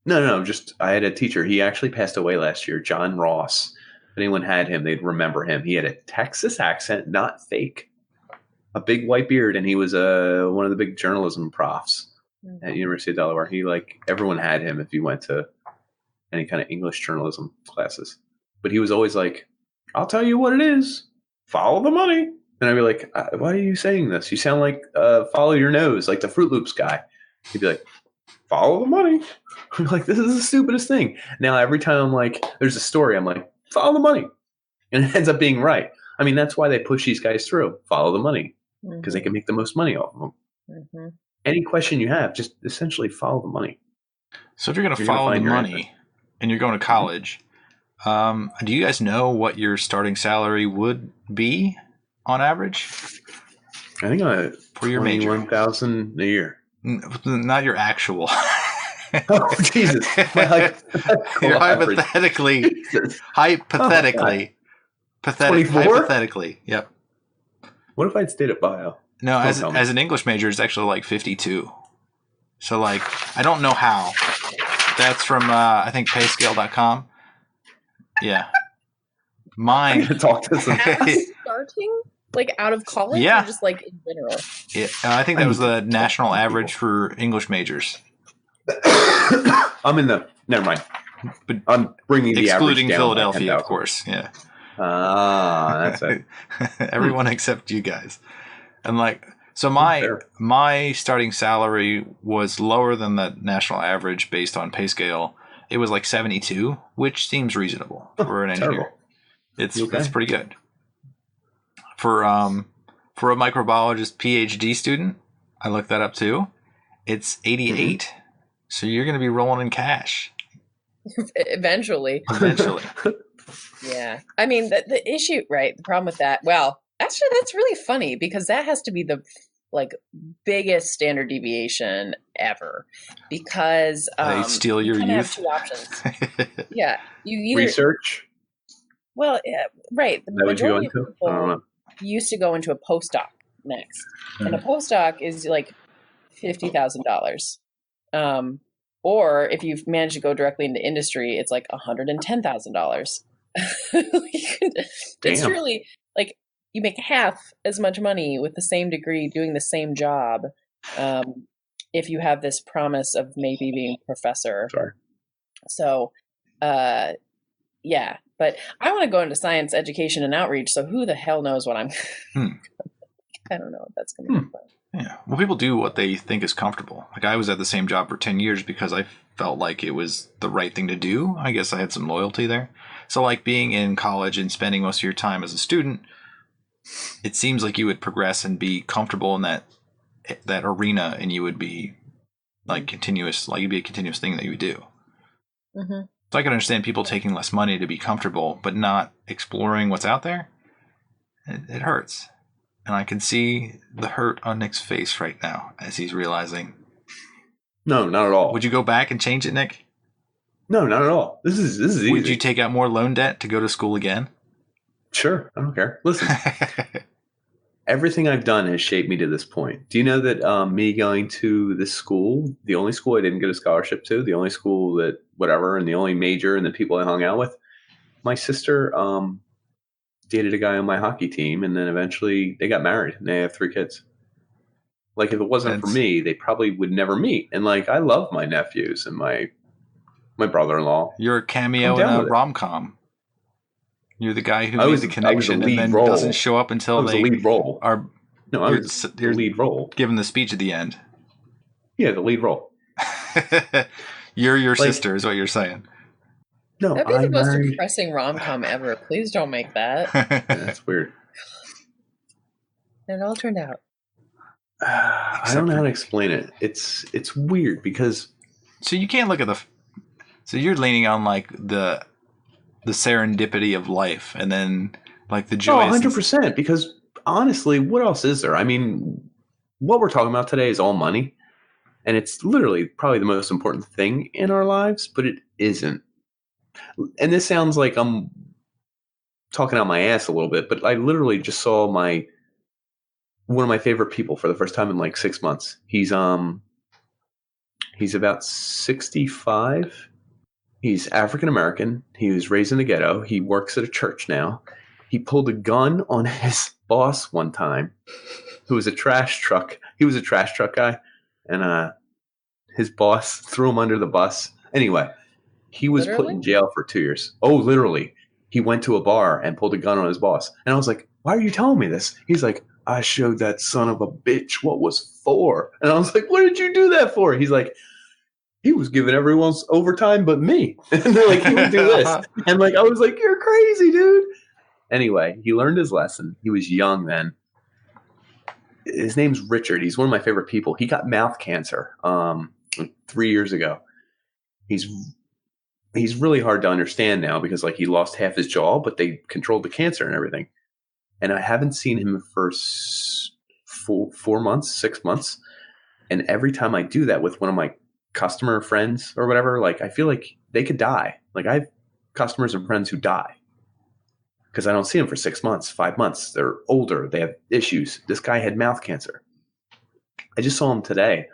No. Just I had a teacher. He actually passed away last year. John Ross. If anyone had him, they'd remember him. He had a Texas accent, not fake. A big white beard, and he was one of the big journalism profs at University of Delaware. He everyone had him if you went to any kind of English journalism classes. But he was always like, "I'll tell you what it is. Follow the money." And I'd be like, "Why are you saying this? You sound like follow your nose, like the Fruit Loops guy." He'd be like, "Follow the money." I'm like, "This is the stupidest thing." Now every time I'm like, there's a story, I'm like, "Follow the money," and it ends up being right. I mean, that's why they push these guys through. Follow the money because they can make the most money off of them. Mm-hmm. Any question you have, just essentially follow the money. So if you're going to follow the money and you're going to college, do you guys know what your starting salary would be on average? I think for your major, $21,000 a year. Not your actual. Oh Jesus! You're hypothetically. Hypothetically, yep. What if I'd stayed at bio? No, as an English major, it's actually like 52. So like, I don't know how. That's from I think payscale.com. Yeah. Mine. Talk to some. Starting like out of college, or just like in general. Yeah, I think that was the national average for English majors. I'm in the. Never mind. But I'm bringing the average excluding down Philadelphia, of course. Yeah. That's it. Everyone except you guys. And like, so my starting salary was lower than the national average based on pay scale. It was like 72, which seems reasonable for an engineer. It's pretty good. For a microbiologist PhD student, I looked that up too. It's 88. Mm-hmm. So you're going to be rolling in cash. Eventually. Yeah. I mean, the issue, right? The problem with that, well, actually, that's really funny because that has to be the biggest standard deviation ever because they steal your youth. Have two options. Yeah. You either research. Well, yeah, right. The majority of people used to go into a postdoc next. Mm-hmm. And a postdoc is like $50,000. Or if you've managed to go directly into industry, it's like $110,000. It's really like you make half as much money with the same degree doing the same job if you have this promise of maybe being a professor. Sorry. So, yeah. But I want to go into science, education, and outreach, so who the hell knows what I'm I don't know what that's going to be. Yeah. Well, people do what they think is comfortable. Like I was at the same job for 10 years because I felt like it was the right thing to do. I guess I had some loyalty there. So like being in college and spending most of your time as a student, it seems like you would progress and be comfortable in that arena, and you would be like continuous, like it'd be a continuous thing that you would do. Mm-hmm. So I can understand people taking less money to be comfortable, but not exploring what's out there. It hurts. And I can see the hurt on Nick's face right now as he's realizing. No, not at all. Would you go back and change it, Nick? No, not at all. This is easy. Would you take out more loan debt to go to school again? Sure. I don't care. Listen, everything I've done has shaped me to this point. Do you know that me going to this school, the only school I didn't get a scholarship to, the only school that whatever, and the only major and the people I hung out with, my sister dated a guy on my hockey team, and then eventually they got married and they have 3 kids. Like if it wasn't for me, they probably would never meet. And like I love my nephews and my brother-in-law. You're a cameo in a rom-com. You're the guy who made the connection and then doesn't show up until they lead role. Are. No, I was the lead role. Given the speech at the end. Yeah, the lead role. You're your sister, is what you're saying. No, that'd be the most depressing rom-com ever. Please don't make that. Yeah, that's weird. It all turned out. I don't know how to explain it. It's weird because. So you can't look at So you're leaning on like the serendipity of life, and then like the joy. 100%. Because honestly, what else is there? I mean, what we're talking about today is all money, and it's literally probably the most important thing in our lives, but it isn't. And this sounds like I'm talking out my ass a little bit, but I literally just saw one of my favorite people for the first time in like 6 months. He's about 65. He's African American. He was raised in the ghetto. He works at a church now. He pulled a gun on his boss one time, who was a trash truck. He was a trash truck guy, and his boss threw him under the bus. Anyway, he was put in jail for 2 years. Oh, literally. He went to a bar and pulled a gun on his boss. And I was like, why are you telling me this? He's like, I showed that son of a bitch what was for. And I was like, what did you do that for? He's like, he was giving everyone's overtime but me. And they're like, he would do this. And like, I was like, you're crazy, dude. Anyway, he learned his lesson. He was young then. His name's Richard. He's one of my favorite people. He got mouth cancer 3 years ago. He's really hard to understand now because like he lost half his jaw, but they controlled the cancer and everything. And I haven't seen him for 4 months, 6 months. And every time I do that with one of my customer friends or whatever, like I feel like they could die. Like I have customers and friends who die because I don't see them for 6 months, 5 months. They're older. They have issues. This guy had mouth cancer. I just saw him today.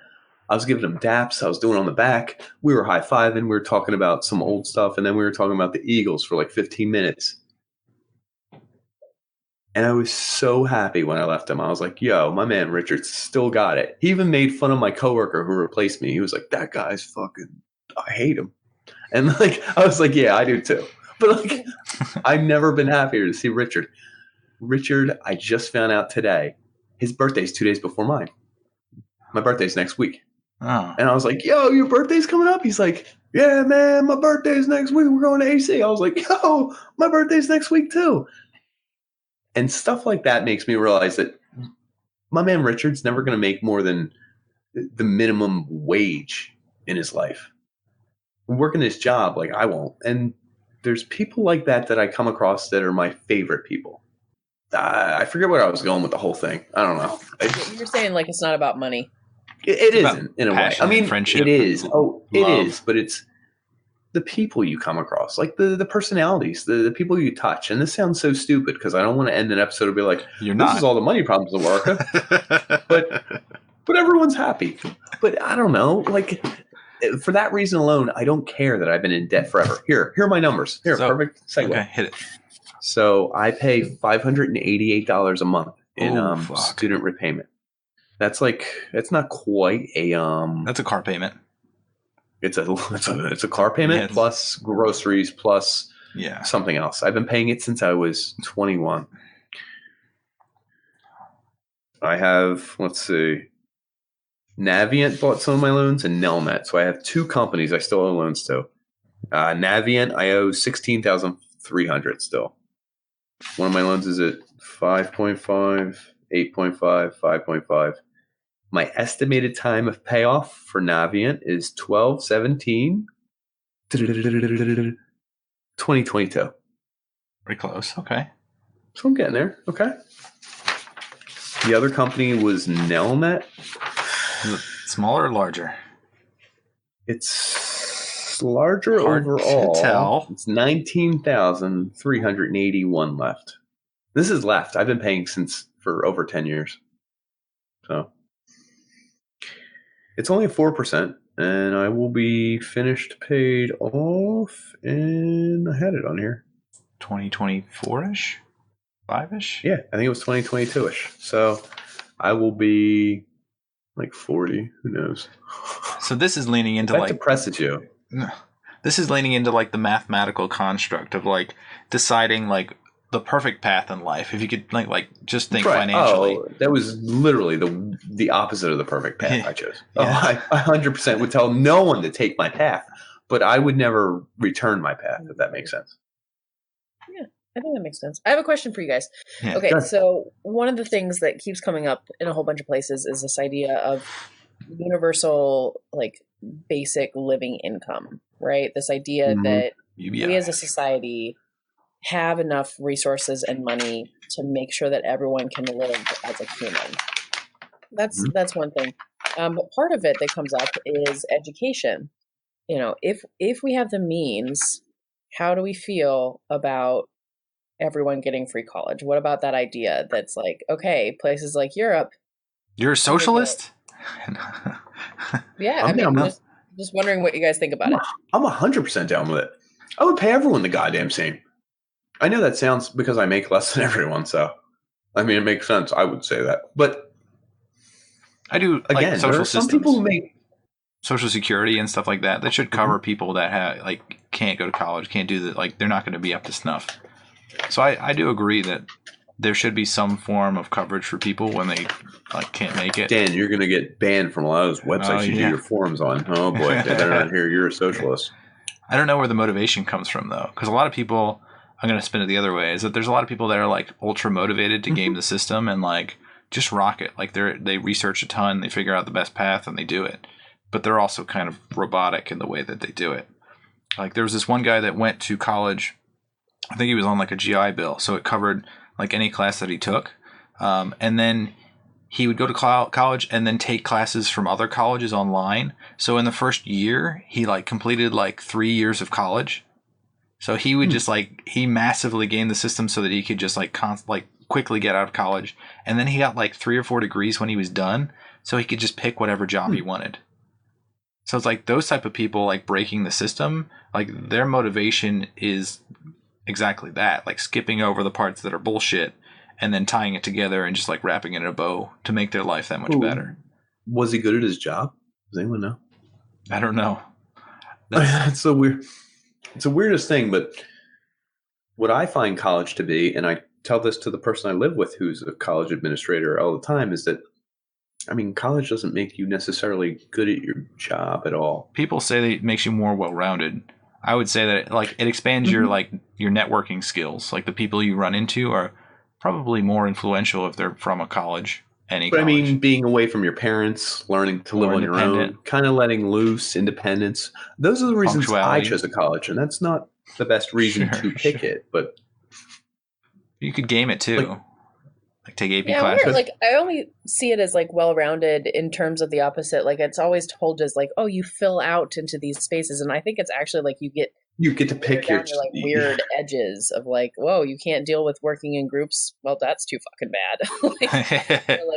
I was giving him daps. I was doing on the back. We were high-fiving. We were talking about some old stuff. And then we were talking about the Eagles for like 15 minutes. And I was so happy when I left him. I was like, yo, my man Richard still got it. He even made fun of my coworker who replaced me. He was like, that guy's fucking, I hate him. And like, I was like, yeah, I do too. But like, I've never been happier to see Richard. Richard, I just found out today, his birthday's 2 days before mine. My birthday's next week. Oh. And I was like, yo, your birthday's coming up? He's like, yeah, man, my birthday's next week. We're going to AC. I was like, yo, my birthday's next week too. And stuff like that makes me realize that my man Richard's never going to make more than the minimum wage in his life. Working his job, like I won't. And there's people like that I come across that are my favorite people. I forget where I was going with the whole thing. I don't know. You're saying like it's not about money. It isn't in a way. I mean, friendship, it is. Oh, it love. is. But it's the people you come across, like the personalities, the people you touch. And this sounds so stupid because I don't want to end an episode and be like, this is all the money problems of America. but everyone's happy. But I don't know. Like for that reason alone, I don't care that I've been in debt forever. Here are my numbers. Perfect segue. Okay, hit it. So I pay $588 a month in student repayment. That's not quite a That's a car payment. It's a car payment plus groceries plus something else. I've been paying it since I was 21. I have, let's see, Navient bought some of my loans and Nelnet. So I have two companies I still owe loans to. Navient, I owe $16,300 still. One of my loans is at 5.5, 8.5, 5.5. My estimated time of payoff for Navient is 12/17, 2022. Pretty close. Okay. So I'm getting there. Okay. The other company was Nelnet. Is it smaller or larger? It's larger Hard overall. to tell. It's 19,381 left. This is left. I've been paying for over 10 years. So it's only 4%, and I will be finished paid off, and I had it on here. 2024-ish? 5-ish? Yeah, I think it was 2022-ish. So I will be like 40. Who knows? So this is leaning into that depresses you. This is leaning into like the mathematical construct of like deciding like the perfect path in life. If you could like just think financially. Oh, that was literally the opposite of the perfect path I chose. Yeah. I 100% would tell no one to take my path, but I would never return my path, if that makes sense. Yeah, I think that makes sense. I have a question for you guys. Yeah. Okay, so one of the things that keeps coming up in a whole bunch of places is this idea of universal, like, basic living income, right? This idea that we as a society have enough resources and money to make sure that everyone can live as a human. That's one thing. But part of it that comes up is education. You know, if we have the means, how do we feel about everyone getting free college? What about that idea that's like, okay, places like Europe. You're a socialist? Yeah, I'm down. Just wondering what you guys think about it. I'm 100% down with it. I would pay everyone the goddamn same. I know that sounds because I make less than everyone, so I mean it makes sense. I would say that, but I do again, like social there are some systems, people who make Social Security and stuff like that. That should cover people that can't go to college, can't do that. Like they're not going to be up to snuff. So I do agree that there should be some form of coverage for people when they can't make it. Dan, you're going to get banned from a lot of those websites you do your forums on. Oh boy, they better not hear you're a socialist. I don't know where the motivation comes from though, because a lot of people, I'm going to spin it the other way, is that there's a lot of people that are like ultra motivated to game the system and like just rock it. Like they research a ton, they figure out the best path and they do it. But they're also kind of robotic in the way that they do it. Like there was this one guy that went to college. I think he was on like a GI Bill, so it covered like any class that he took. And then he would go to college and then take classes from other colleges online. So in the first year, he like completed like 3 years of college. So he would just he massively gamed the system so that he could just quickly get out of college. And then he got like 3 or 4 degrees when he was done. So he could just pick whatever job he wanted. So it's like those type of people like breaking the system, like their motivation is exactly that, like skipping over the parts that are bullshit and then tying it together and just like wrapping it in a bow to make their life that much better. Was he good at his job? Does anyone know? I don't know. It's so weird. It's the weirdest thing, but what I find college to be, and I tell this to the person I live with who's a college administrator all the time, is that I mean, college doesn't make you necessarily good at your job at all. People say that it makes you more well-rounded. I would say that it expands your networking skills. Like the people you run into are probably more influential if they're from a college. But college. I mean, being away from your parents, learning to live on your own, kind of letting loose, independence. Those are the reasons I chose a college, and that's not the best reason to pick it. But you could game it too. Take AP classes. I only see it as well-rounded in terms of the opposite. Like it's always told as oh, you fill out into these spaces, and I think it's actually you get to pick your weird edges of whoa, you can't deal with working in groups. Well, that's too fucking bad.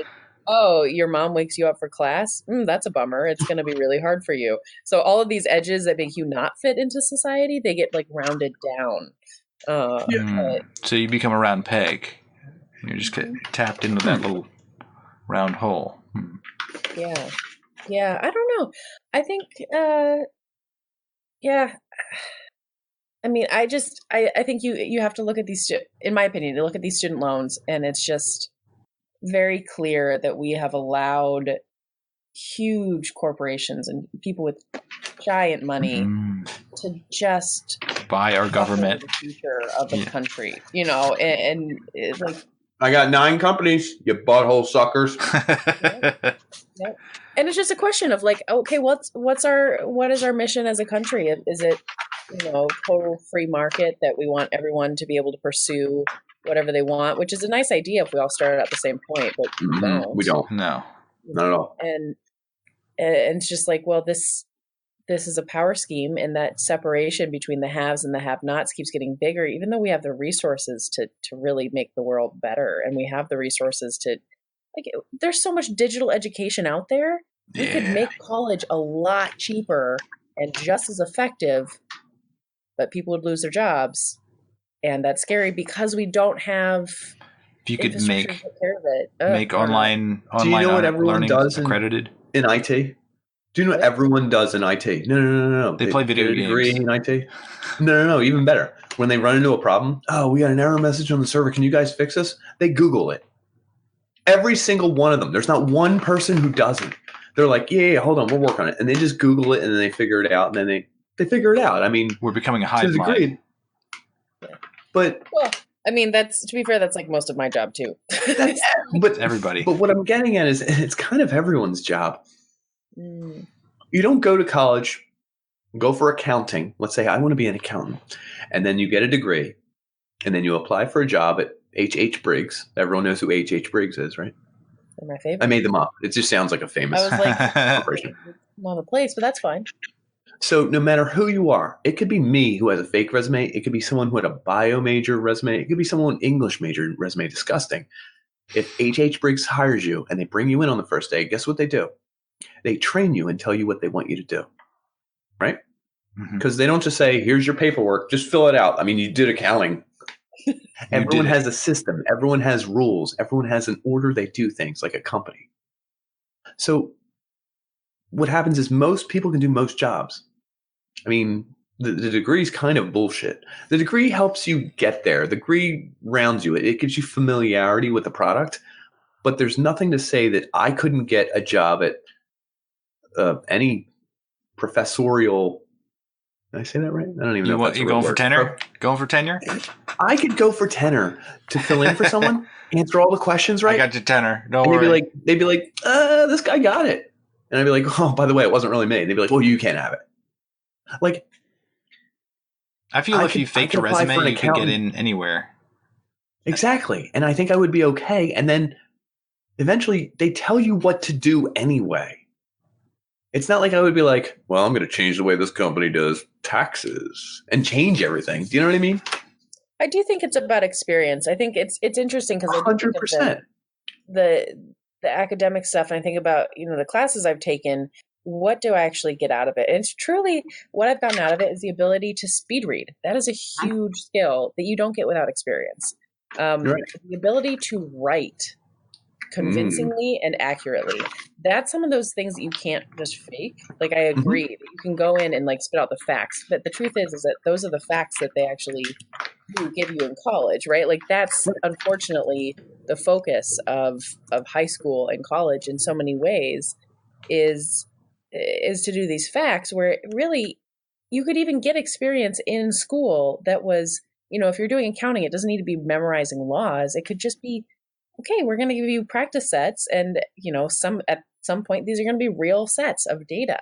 Oh, your mom wakes you up for class. That's a bummer. It's going to be really hard for you. So all of these edges that make you not fit into society, they get rounded down. So you become a round peg. You're just tapped into that little round hole. Yeah. I don't know. I think, I mean, I think you have to look at these, in my opinion, to look at these student loans, and it's just very clear that we have allowed huge corporations and people with giant money to just buy our government, the future of the country, and I got 9 companies, you butthole suckers. Yep. And it's just a question of okay, what is our mission as a country? Is it, total free market that we want everyone to be able to pursue whatever they want, which is a nice idea if we all started at the same point, but we don't. No, not at all. And it's just well, this is a power scheme, and that separation between the haves and the have-nots keeps getting bigger, even though we have the resources to really make the world better. And we have the resources to, there's so much digital education out there. We could make college a lot cheaper and just as effective, but people would lose their jobs. And that's scary because we don't have. If you could make make online Do you know what everyone does accredited in IT? Do you know what everyone does in IT? No. They play video games. Degree in IT? No. Even better. When they run into a problem, we got an error message on the server. Can you guys fix this? They Google it. Every single one of them. There's not one person who doesn't. They're like, yeah, hold on, we'll work on it. And they just Google it, and then they figure it out, and then they figure it out. I mean, we're becoming a hive mind. But I mean, to be fair, that's most of my job too. But everybody. But what I'm getting at is it's kind of everyone's job. You don't go to college, go for accounting. Let's say I want to be an accountant. And then you get a degree. And then you apply for a job at H.H. Briggs. Everyone knows who H.H. Briggs is, right? They're my favorite. I made them up. It just sounds like a famous corporation. Not a place, but that's fine. So no matter who you are, it could be me who has a fake resume. It could be someone who had a bio major resume. It could be someone English major resume. Disgusting. If H.H. Briggs hires you and they bring you in on the first day, guess what they do? They train you and tell you what they want you to do, right? Because they don't just say, here's your paperwork, just fill it out. I mean, you did accounting. Everyone has a system. Everyone has rules. Everyone has an order they do things, like a company. So what happens is most people can do most jobs. I mean, the degree is kind of bullshit. The degree helps you get there. The degree rounds you. It gives you familiarity with the product. But there's nothing to say that I couldn't get a job at any professorial. Did I say that right? I don't even know. You going for tenure? Going for tenure? I could go for tenure to fill in for someone, answer all the questions right. I got your tenure. Don't worry. They'd be like, this guy got it. And I'd be like, oh, by the way, it wasn't really me. And they'd be like, well, you can't have it. Like, I feel if you faked a resume, you could get in anywhere. Exactly. And I think I would be okay. And then eventually they tell you what to do anyway. It's not like I would be like, well, I'm going to change the way this company does taxes and change everything. Do you know what I mean? I do think it's about experience. I think it's interesting because 100%. The academic stuff, and I think about, the classes I've taken, what do I actually get out of it? And it's truly what I've gotten out of it is the ability to speed read. That is a huge skill that you don't get without experience. Right. The ability to write convincingly and accurately. That's some of those things that you can't just fake. Like, I agree that you can go in and spit out the facts, but the truth is that those are the facts that they actually do give you in college, right? Like, that's unfortunately the focus of high school and college in so many ways is to do these facts where really you could even get experience in school that was, if you're doing accounting, it doesn't need to be memorizing laws. It could just be, okay, we're going to give you practice sets, and at some point these are going to be real sets of data.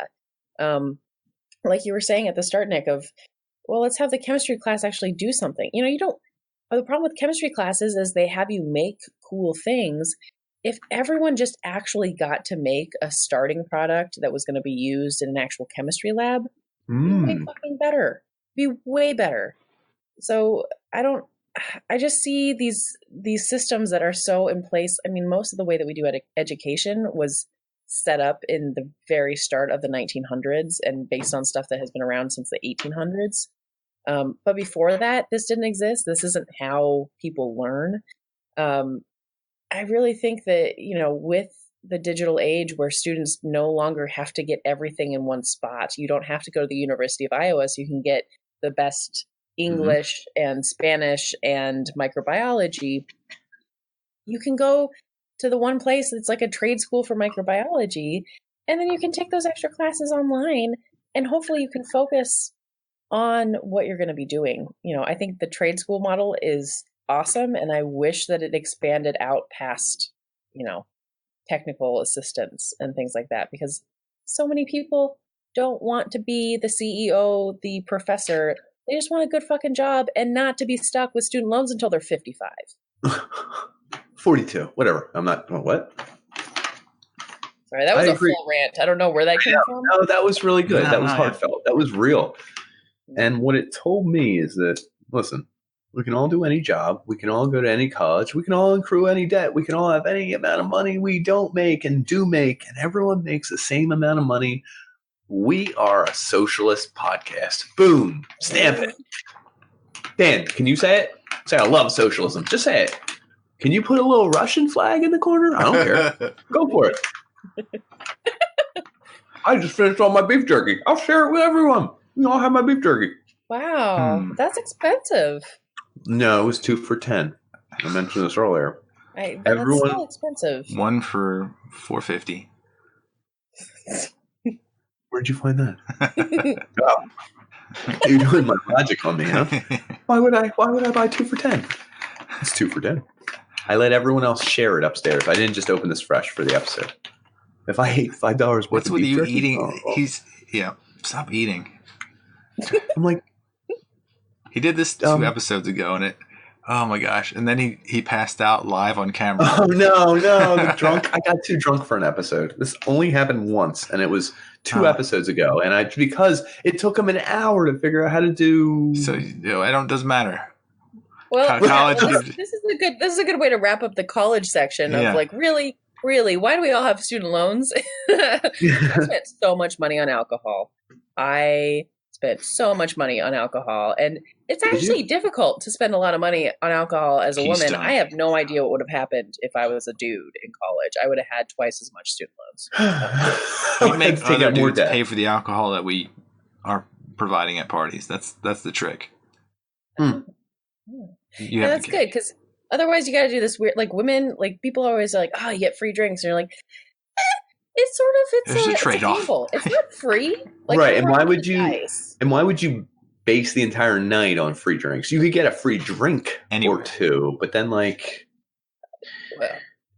Like you were saying at the start, Nick, of, well, let's have the chemistry class actually do something. The problem with chemistry classes is they have you make cool things. If everyone just actually got to make a starting product that was going to be used in an actual chemistry lab, it'd be way fucking better. Be way better. So I just see these systems that are so in place. I mean, most of the way that we do education was set up in the very start of the 1900s and based on stuff that has been around since the 1800s. But before that, this didn't exist. This isn't how people learn. I really think that, with the digital age where students no longer have to get everything in one spot, you don't have to go to the University of Iowa, so you can get the best English and Spanish and microbiology. You can go to the one place that's like a trade school for microbiology, and then you can take those extra classes online, and hopefully you can focus on what you're going to be doing. I think the trade school model is awesome, and I wish that it expanded out past, technical assistance and things like that, because so many people don't want to be the CEO, the professor. They just want a good fucking job and not to be stuck with student loans until they're 55. 42, whatever. I'm not, what? Sorry, that was a full rant. I don't know where that came from. No, that was really good. That was heartfelt. That was real. And what it told me is that, listen, we can all do any job. We can all go to any college. We can all accrue any debt. We can all have any amount of money we don't make and do make. And everyone makes the same amount of money. We are a socialist podcast. Boom. Stamp it. Dan, can you say it? Say, I love socialism. Just say it. Can you put a little Russian flag in the corner? I don't care. Go for it. I just finished all my beef jerky. I'll share it with everyone. We all have my beef jerky. Wow. That's expensive. No, it was 2 for $10. I mentioned this earlier. That's still expensive. One for $4.50. Where'd you find that? Oh. You're doing my logic on me, huh? Why would I buy 2 for $10? It's 2 for $10. I let everyone else share it upstairs. I didn't just open this fresh for the episode. If I ate $5 worth what's of with beef you jerky, eating? Stop eating. I'm like, he did this 2 episodes ago, and oh my gosh! And then he passed out live on camera. Oh no, the drunk. I got too drunk for an episode. This only happened once, and it was 2 episodes ago, and because it took them an hour to figure out how to do. So it doesn't matter. Well, college. This is a good way to wrap up the college section of like really, why do we all have student loans? I spent so much money on alcohol. And it's actually difficult to spend a lot of money on alcohol as a woman. I have no idea what would have happened if I was a dude in college. I would have had twice as much student loans. We make other dudes pay for the alcohol that we are providing at parties. That's the trick. That's good, because otherwise you got to do this weird, like women, like people are always like, oh, you get free drinks, and you're like, it's a trade-off. It's not free, like, right? And why would you base the entire night on free drinks? You could get a free drink or two, but then like,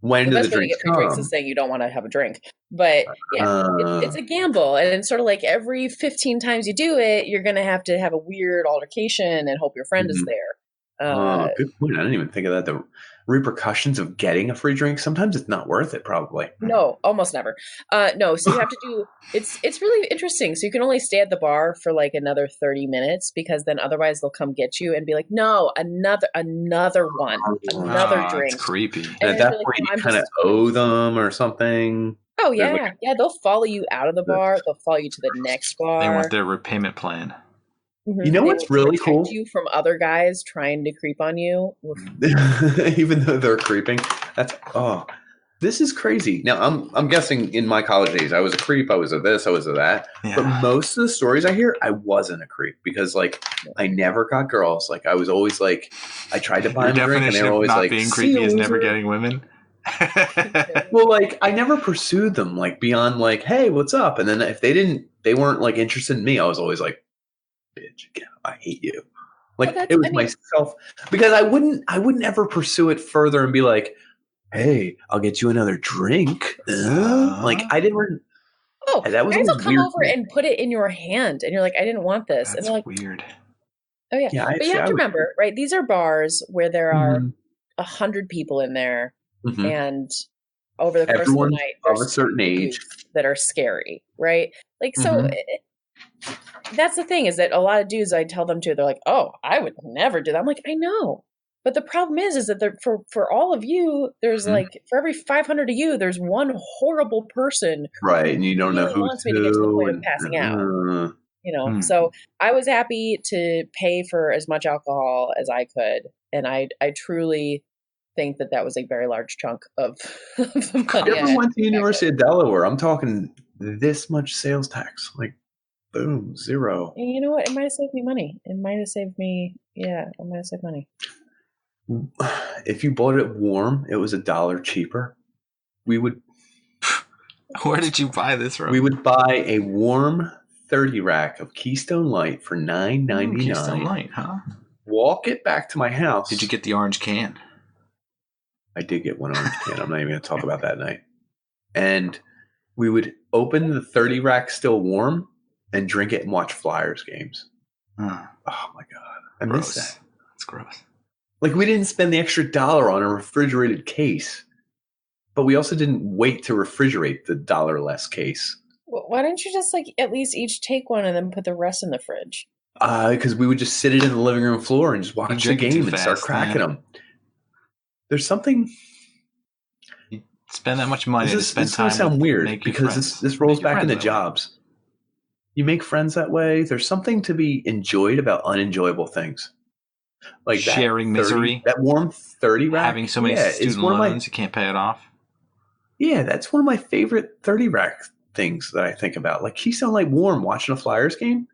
when do the drinks come? Drinks is saying you don't want to have a drink, but it's a gamble, and it's sort of like every 15 times you do it, you're going to have a weird altercation and hope your friend is there. Good point. I didn't even think of that. The repercussions of getting a free drink, sometimes it's not worth it, probably. No, almost never. No, so you have to do it's really interesting. So you can only stay at the bar for like another 30 minutes, because then otherwise they'll come get you and be like, no, another one, another drink. It's creepy. And at that point you kind of owe them or something. Oh yeah. They'll follow you out of the bar, they'll follow you to the next bar. They want their repayment plan. You know what's really cool? You from other guys trying to creep on you, even though they're creeping. This is crazy. Now I'm guessing in my college days I was a creep. I was a this. I was a that. Yeah. But most of the stories I hear, I wasn't a creep, because like I never got girls. Like I was always like, I tried to buy them a drink, and they were always not like, being creepy is never getting women. Well, like I never pursued them like beyond like, hey, what's up? And then if they weren't like interested in me, I was always like, bitch, again, I hate you. Like it was myself, because I wouldn't ever pursue it further and be like, hey, I'll get you another drink. Like I didn't. Oh, that was guys will come over and put it in your hand, and you're like, I didn't want this. That's and like, weird. Oh yeah, but you have to remember, right? These are bars where there are 100 people in there, and over the course of the night, of a certain age that are scary, right? Like so. That's the thing, is that a lot of dudes I tell them to, they're like, oh, I would never do that. I'm like, I know. But the problem is that for all of you, there's like, for every 500 of you, there's one horrible person. Right. And you don't know who wants me to get to the point of passing out. So I was happy to pay for as much alcohol as I could. And I truly think that was a very large chunk of the money. I went to the University of Delaware. I'm talking this much sales tax. Like, boom, zero. And you know what? It might have saved me money. It might have saved money. If you bought it warm, it was $1 cheaper. We would. Where did you buy this from? We would buy a warm 30 rack of Keystone Light for $9.99. Keystone Light, huh? Walk it back to my house. Did you get the orange can? I did get one orange can. I'm not even going to talk about that night. And we would open the 30 rack still warm and drink it and watch Flyers games. Oh my God. I miss that. That's gross. Like we didn't spend the extra $1 on a refrigerated case, but we also didn't wait to refrigerate the $1 less case. Well, why don't you just like at least each take one and then put the rest in the fridge? Because we would just sit it in the living room floor and just watch the game and start cracking them. There's something. You spend that much money to spend time. This is going to sound weird because this rolls back into jobs. You make friends that way. There's something to be enjoyed about unenjoyable things. Like sharing misery. That warm 30 rack. Having so many student loans, you can't pay it off. Yeah, that's one of my favorite 30 rack things that I think about. Like Keystone Light warm watching a Flyers game.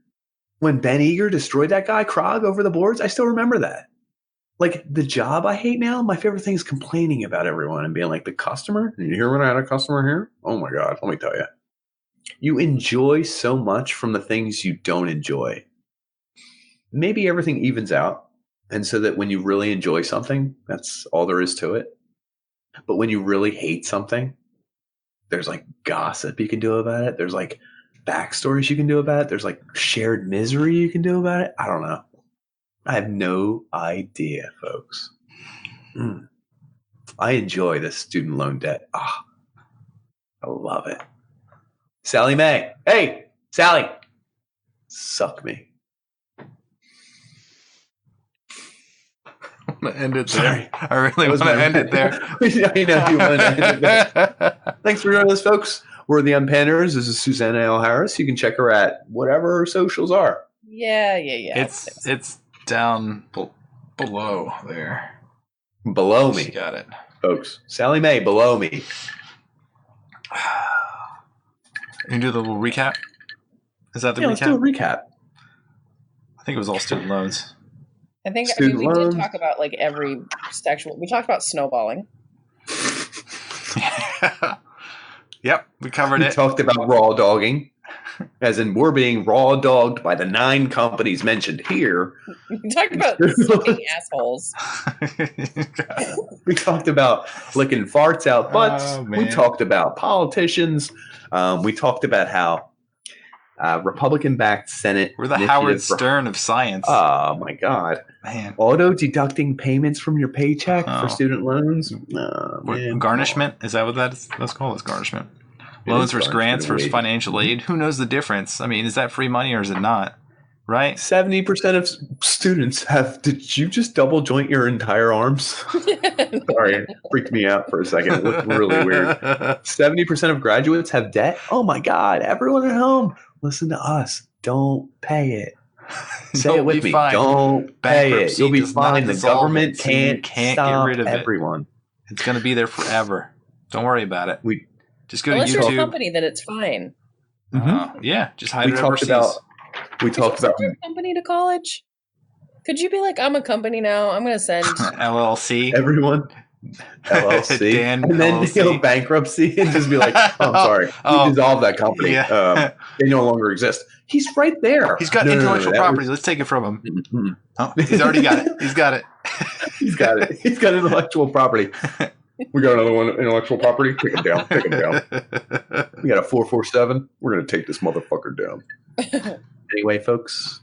When Ben Eager destroyed that guy, Krog, over the boards, I still remember that. Like the job I hate now, my favorite thing is complaining about everyone and being like, the customer? Did you hear when I had a customer here? Oh my God, let me tell you. You enjoy so much from the things you don't enjoy. Maybe everything evens out. And so that when you really enjoy something, that's all there is to it. But when you really hate something, there's like gossip you can do about it. There's like backstories you can do about it. There's like shared misery you can do about it. I don't know. I have no idea, folks. I enjoy this student loan debt. I love it. Sallie Mae. Hey, Sallie. Suck me. I'm gonna end it Sorry. there. I really want to end it there. I know you want to end it there. Thanks for joining us, folks. We're the Unpanners. This is Susanna L Harris. You can check her at whatever her socials are. Yeah. It's down below there. Below me. She got it. Folks. Sallie Mae, below me. You can do the little recap? Is that the recap? Let's do a recap. I think it was all student loans. I think Student we loans. did talk about like every sexual. We talked about snowballing. Yep, we covered We it. talked about raw dogging, as in we're being raw dogged by the 9 companies mentioned here. We talked about sucking assholes. We talked about licking farts out butts. Oh, We man. talked about politicians. We talked about how Republican-backed Senate. We're the initiative Howard for- Stern of science. Oh my God! Man. Auto-deducting payments from your paycheck Oh. for student loans. Oh, man. Garnishment? Is that what that's called? It's garnishment. It Loans is versus garnishment grants of versus wage. financial aid. Who knows the difference? I mean, is that free money or is it not? Right? 70% of students have. Did you just double joint your entire arms? Sorry, it freaked me out for a second. It looked really weird. 70% of graduates have debt. Oh my God! Everyone at home, listen to us. Don't pay it. Say You'll it with be me. fine. Don't pay it. Bankruptcy You'll be does not fine. The dissolve government it, so you can't can't get stop rid of it. everyone. It's going to be there forever. Don't worry about it. We Just go Unless to you're a YouTube. company, then it's fine. Yeah, just hide we it talked overseas. about. We Could you talked send about. your company to college? Could you be like, I'm a company now. I'm going to send. LLC. Everyone. LLC. Dan and then LLC. deal bankruptcy and just be like, oh, I'm sorry. Oh, We dissolved that company. yeah. They no longer exist. He's right there. He's got No, intellectual that property. was- Let's take it from him. Mhm. Oh, he's already got it. He's got it. He's got it. He's got intellectual property. We got another one, intellectual property. Take him down. Take him down. We got a 447. We're going to take this motherfucker down. Anyway, folks,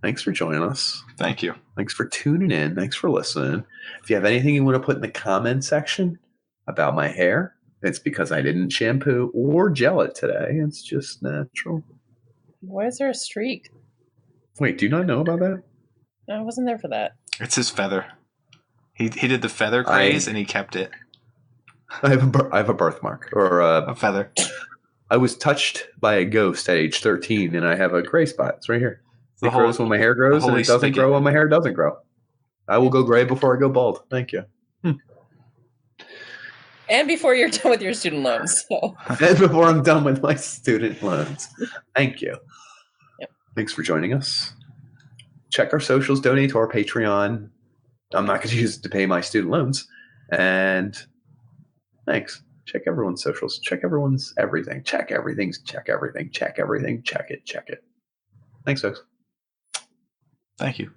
thanks for joining us. Thank you. Thanks for tuning in. Thanks for listening. If you have anything you want to put in the comment section about my hair, it's because I didn't shampoo or gel it today. It's just natural. Why is there a streak? Wait, do you not know about that? No, I wasn't there for that. It's his feather. He did the feather craze and he kept it. I have a birthmark. Or A feather. I was touched by a ghost at age 13, and I have a gray spot. It's right here. The It grows when my hair grows, and holy it doesn't spigot. grow when my hair doesn't grow. I will go gray before I go bald. Thank you. And before you're done with your student loans. So. And before I'm done with my student loans. Thank you. Yep. Thanks for joining us. Check our socials, donate to our Patreon. I'm not going to use it to pay my student loans. And thanks. Check everyone's socials. Check everyone's everything. Check everything. Check everything. Check everything. Check it. Check it. Thanks, folks. Thank you.